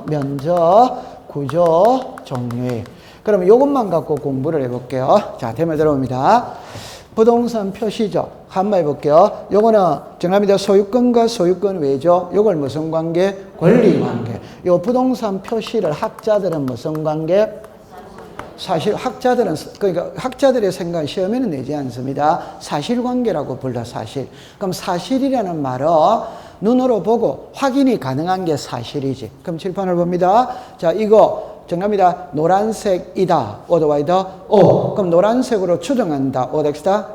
S1: 면적, 구조, 종류. 그럼 요것만 갖고 공부를 해볼게요. 자, 대면 들어옵니다. 부동산 표시죠. 한번 해볼게요. 요거는 정합니다. 소유권과 소유권 외죠. 요걸 무슨 관계? 권리 관계. 요 부동산 표시를 학자들은 무슨 관계? 사실 학자들은, 그러니까 학자들의 생각 시험에는 내지 않습니다. 사실관계라고 불러 사실. 그럼 사실이라는 말은 눈으로 보고 확인이 가능한 게 사실이지. 그럼 칠판을 봅니다. 자, 이거 정답입니다. 노란색이다. 오더와이더 오. 그럼 노란색으로 추정한다. 오덱스다.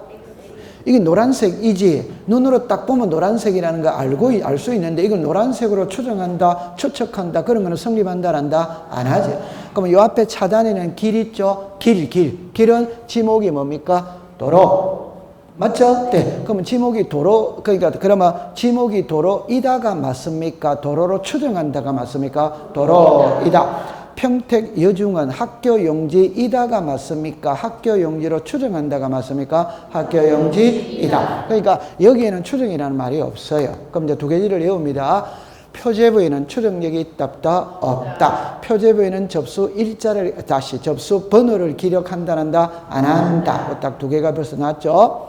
S1: 이게 노란색이지. 눈으로 딱 보면 노란색이라는 거 알 수 있는데 이걸 노란색으로 추정한다, 추측한다. 그런 거는 성립한다, 안 한다? 안 하지. 그러면 요 앞에 차단에는 길 있죠? 길은 지목이 뭡니까? 도로. 맞죠? 네. 그러면 지목이 도로, 그러면 지목이 도로이다가 맞습니까? 도로로 추정한다가 맞습니까? 도로이다. 평택 여중은 학교 용지이다가 맞습니까? 학교 용지로 추정한다가 맞습니까? 학교 용지이다. 그러니까 여기에는 추정이라는 말이 없어요. 그럼 이제 두 개지를 외웁니다. 표제부에는 추정력이 있다 없다? 없다. 표제부에는 접수 일자를 다시 접수 번호를 기록한다 한다? 안 한다. 딱 두 개가 벌써 나왔죠?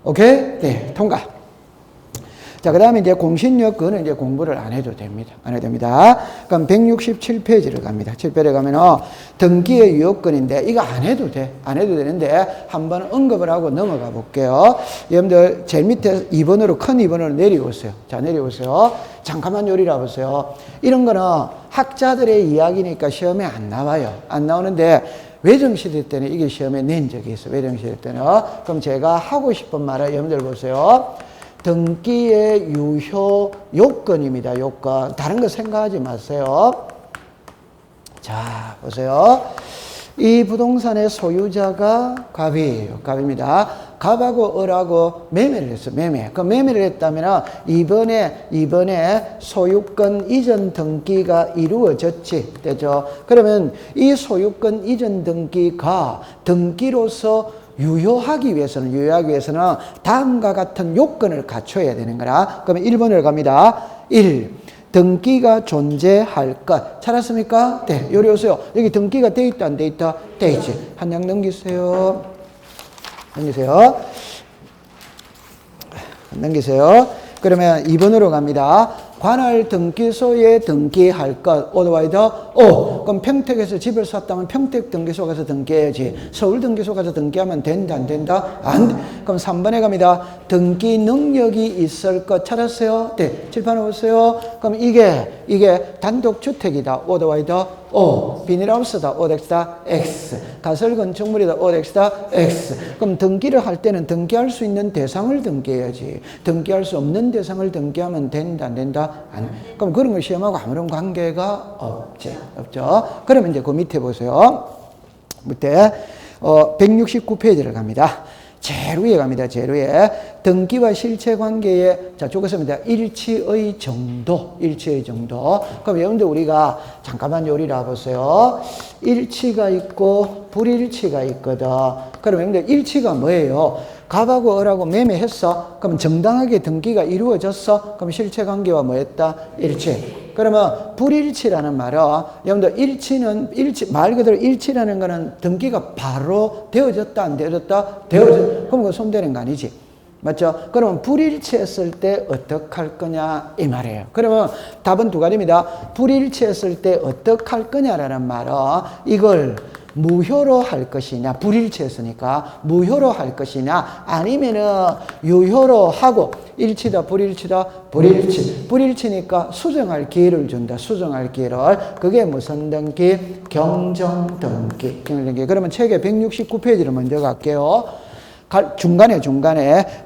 S1: 오케이? 네, 통과. 자, 그 다음에 이제 공신력, 그거는 이제 공부를 안 해도 됩니다. 안 해도 됩니다. 그럼 167페이지를 갑니다. 7페이지에 가면은 등기의 유효권인데, 이거 안 해도 돼. 안 해도 되는데, 한번 언급을 하고 넘어가 볼게요. 여러분들, 제일 밑에 2번으로, 큰 2번으로 내려오세요. 자, 내려오세요. 잠깐만 요리라 보세요. 이런 거는 학자들의 이야기니까 시험에 안 나와요. 안 나오는데, 외정시대 때는 이게 시험에 낸 적이 있어요. 외정시대 때는. 그럼 제가 하고 싶은 말을 여러분들 보세요. 등기의 유효 요건입니다. 요건. 다른 거 생각하지 마세요. 자, 보세요. 이 부동산의 소유자가 갑이에요. 갑입니다. 갑하고 을하고 매매를 했어요. 매매. 그 매매를 했다면 이번에 소유권 이전 등기가 이루어졌지. 되죠? 그러면 이 소유권 이전 등기가 등기로서 유효하기 위해서는 다음과 같은 요건을 갖춰야 되는 거라. 그러면 1번을 갑니다. 1. 등기가 존재할 것. 찾았습니까? 네. 요리 오세요. 여기 등기가 돼 있다, 안 돼 있다? 돼 있지. 한 장 넘기세요. 넘기세요. 그러면 2번으로 갑니다. 관할 등기소에 등기할 것. 오더와이더 오. 그럼 평택에서 집을 샀다면 평택 등기소 가서 등기해야지. 서울 등기소 가서 등기하면 된다, 안 된다? 안 돼. 그럼 3번에 갑니다. 등기 능력이 있을 것. 찾았어요? 네. 칠판에 보세요. 그럼 이게 단독주택이다. 오더와이더 O. 비닐하우스다. 오덱스다. X. 가설건축물이다. 오덱스다. X. 그럼 등기를 할 때는 등기할 수 있는 대상을 등기해야지. 등기할 수 없는 대상을 등기하면 된다, 안 된다? 안. 그럼 그런 걸 시험하고 아무런 관계가 없죠. 그러면 이제 그 밑에 보세요. 밑에 169페이지를 갑니다. 제일 위에 갑니다. 제일 위에 등기와 실체 관계에 자 적었습니다. 일치의 정도. 그럼 여러분들 우리가 잠깐만 요리를 해보세요. 일치가 있고 불일치가 있거든. 그럼 여러분들 일치가 뭐예요? 갑하고 을하고 매매했어. 그럼 정당하게 등기가 이루어졌어. 그럼 실체관계와 뭐 했다? 일치. 그러면 불일치라는 말은 여러분들 말 그대로 일치라는 거는 등기가 바로 되어졌다 안 되어졌다? 되어졌다. 그럼 그거 손대는 거 아니지. 맞죠? 그러면 불일치했을 때 어떻게 할 거냐 이 말이에요. 그러면 답은 두 가지입니다. 불일치했을 때 어떻게 할 거냐라는 말은 이걸 무효로 할 것이냐, 불일치했으니까 무효로 할 것이냐, 아니면은 유효로 하고 일치다 불일치다 불일치. 불일치니까 수정할 기회를 준다. 수정할 기회를. 그게 무슨 등기? 경정등기. 그러면 책의 169페이지를 먼저 갈게요. 중간에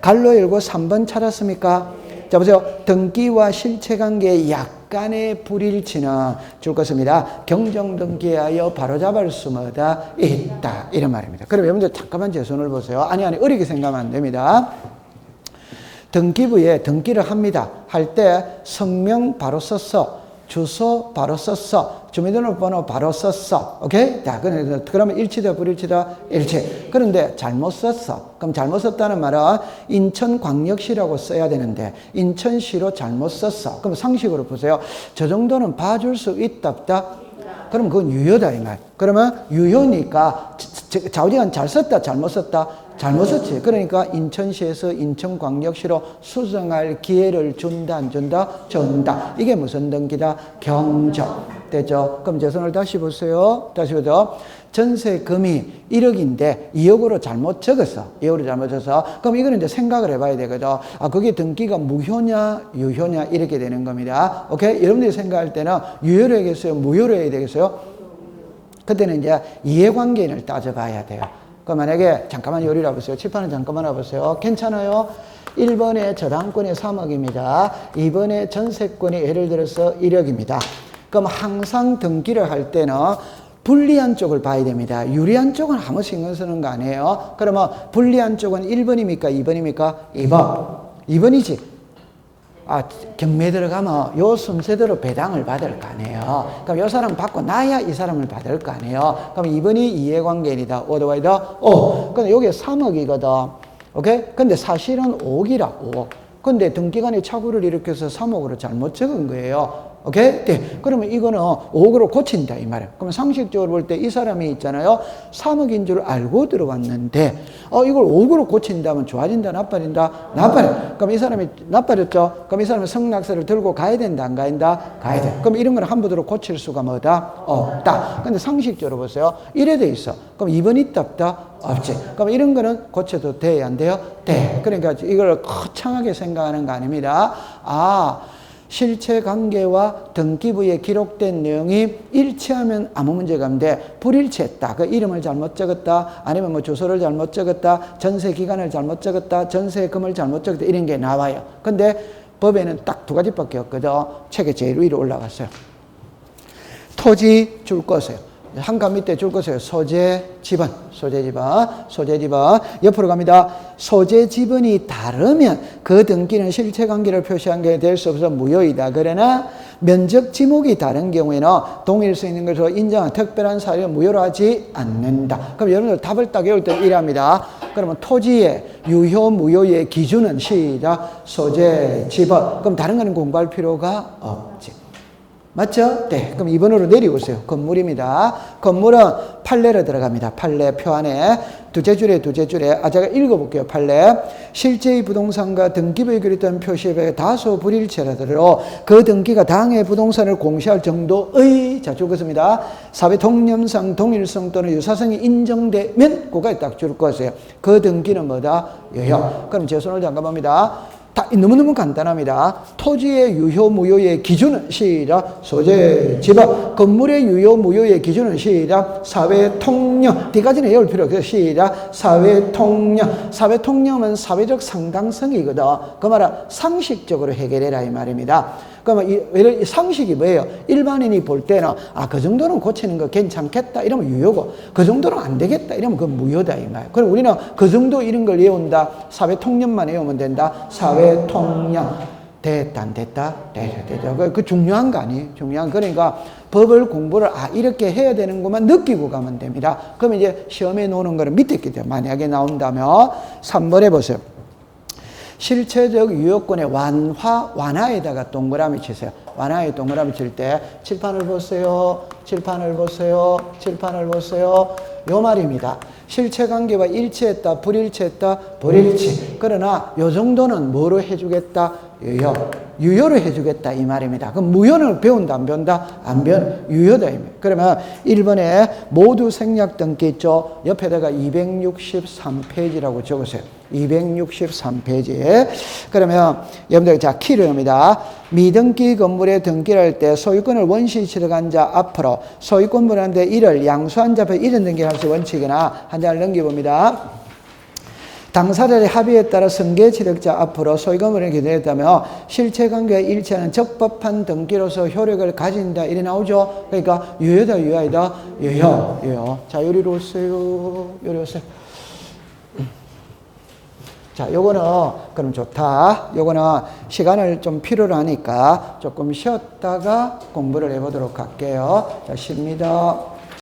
S1: 갈로 열고 3번 찾았습니까? 자 보세요. 등기와 실체관계의 약간의 불일치는 줄 것입니다. 경정등기하여 바로잡을 수마다 있다. 이런 말입니다. 그럼 여러분들 잠깐만 제 손을 보세요. 아니 어렵게 생각하면 안 됩니다. 등기부에 등기를 합니다. 할 때 성명 바로 썼어. 주소 바로 썼어. 주민등록번호 바로 썼어. 오케이? 자, 그러면 일치다, 불일치다? 일치. 그런데 잘못 썼어. 그럼 잘못 썼다는 말은 인천광역시라고 써야 되는데 인천시로 잘못 썼어. 그럼 상식으로 보세요. 저 정도는 봐줄 수 있다, 없다? 그럼 그건 유효다, 이 말. 그러면 유효니까 좌우지간 잘 썼다, 잘못 썼다? 잘못 썼지. 그러니까 인천시에서 인천광역시로 수정할 기회를 준다, 안 준다? 준다. 이게 무슨 등기다? 경정. 되죠? 그럼 제 손을 다시 보세요. 다시 보죠. 전세금이 1억인데 2억으로 잘못 적었어. 2억으로 잘못 적어서. 그럼 이거는 이제 생각을 해봐야 되거든. 아, 그게 등기가 무효냐, 유효냐, 이렇게 되는 겁니다. 오케이? 여러분들이 생각할 때는 유효로 해야겠어요? 무효로 해야 되겠어요? 그때는 이제 이해관계인을 따져봐야 돼요. 그 만약에 잠깐만 요리를 보세요. 칠판을 잠깐만 와보세요. 괜찮아요? 1번에 저당권이 3억입니다. 2번에 전세권이 예를 들어서 1억입니다. 그럼 항상 등기를 할 때는 불리한 쪽을 봐야 됩니다. 유리한 쪽은 아무 신경 쓰는 거 아니에요. 그러면 불리한 쪽은 1번입니까? 2번입니까? 2번. 2번이지. 아, 경매 들어가면 요 순서대로 배당을 받을 거 아니에요. 그럼 요 사람 받고 나야 이 사람을 받을 거 아니에요. 그럼 2번이 이해관계인이다. 오더와이더 오. 근데 여기 3억이거든. 오케이? 근데 사실은 5억이라 5억. 근데 등기관이 착오를 일으켜서 3억으로 잘못 적은 거예요. 오케이? 네. 그러면 이거는 5억으로 고친다, 이 말이에요. 그러면 상식적으로 볼 때 이 사람이 있잖아요. 3억인 줄 알고 들어왔는데, 이걸 5억으로 고친다면 좋아진다, 나빠진다? 나빠져. 그럼 이 사람이 나빠졌죠? 그럼 이 사람은 성낙서를 들고 가야 된다, 안 가야 된다? 가야 돼. 그럼 이런 건 함부로 고칠 수가 뭐다? 없다. 근데 상식적으로 보세요. 이래 돼 있어. 그럼 2번 있다, 없다? 없지. 그럼 이런 거는 고쳐도 돼야 안 돼요? 돼. 그러니까 이걸 거창하게 생각하는 거 아닙니다. 실체관계와 등기부에 기록된 내용이 일치하면 아무 문제가 없는데 불일치했다. 그 이름을 잘못 적었다. 아니면 뭐 주소를 잘못 적었다. 전세기간을 잘못 적었다. 전세금을 잘못 적었다. 이런 게 나와요. 근데 법에는 딱 두 가지밖에 없거든. 책에 제일 위로 올라갔어요. 토지 줄 것이에요. 한 칸 밑에 줄 것이에요. 소재 지번. 옆으로 갑니다. 소재 지번이 다르면 그 등기는 실체관계를 표시한 게 될 수 없어 무효이다. 그러나 면적 지목이 다른 경우에는 동일 수 있는 것으로 인정한 특별한 사유는 무효로 하지 않는다. 그럼 여러분들 답을 딱 외울 때 이랍니다. 그러면 토지의 유효 무효의 기준은 시작 소재 지번. 그럼 다른 거는 공부할 필요가 없지. 맞죠? 네. 그럼 2번으로 내려오세요. 건물입니다. 건물은 판례로 들어갑니다. 판례 표 안에 두째 줄에. 제가 읽어볼게요. 판례. 실제의 부동산과 등기부에 기록된 표시에 다소 불일치하더라도 그 등기가 당해 부동산을 공시할 정도의 자, 줄 것입니다. 사회 통념상 동일성 또는 유사성이 인정되면 그거에 딱 줄 것이에요. 그 등기는 뭐다? 유효. 그럼 제 손을 잠깐 봅니다. 너무너무 간단합니다. 토지의 유효 무효의 기준은 시작 소재 지번. 건물의 유효 무효의 기준은 시작 사회 통념. 뒤까지는 외울 필요 없어요. 시작 사회 통념. 사회 통념은 사회적 상당성이거든. 그 말은 상식적으로 해결해라 이 말입니다. 그러면 이 상식이 뭐예요? 일반인이 볼 때는 그 정도는 고치는 거 괜찮겠다 이러면 유효고 그 정도는 안 되겠다 이러면 그건 무효다 이 말. 그럼 우리는 그 정도 이런 걸 외운다. 사회 통념만 외우면 된다. 사회 통념. 됐다, 안 됐다? 됐다. 그 중요한 거 아니에요? 그러니까 법을 공부를 이렇게 해야 되는구만 느끼고 가면 됩니다. 그러면 이제 시험에 나오는 거는 밑에 있기 때문에 만약에 나온다면 3번에 보세요. 실체적 유효권의 완화에다가 동그라미 치세요. 완화에 동그라미 칠 때 칠판을 보세요. 칠판을 보세요. 칠판을 보세요. 요 말입니다. 실체관계와 일치했다, 불일치했다, 불일치. 그러나 요 정도는 뭐로 해주겠다? 유효로 해주겠다 이 말입니다. 그럼 무효는 배운다 안 배운다? 안 배운 유효다. 그러면 1번에 모두 생략 등기 있죠? 옆에다가 263페이지라고 적으세요. 263페이지. 그러면 여러분들 자 키르입니다. 미등기 건물에 등기를 할 때 소유권을 원시 취득한 자 앞으로 소유권분한테 1을 양수한 자 앞에 1은 등기할 수 원칙이나 한 장을 넘겨봅니다. 당사자의 합의에 따라 승계 취득자 앞으로 소유권을 기재했다며 실체관계와 일치하는 적법한 등기로서 효력을 가진다 이래 나오죠. 그러니까 유효다 유효이다 유효. 자 요리로 오세요. 요리 오세요. 자 요거는 그럼 좋다. 요거는 시간을 좀 필요로 하니까 조금 쉬었다가 공부를 해보도록 할게요. 자 쉽니다.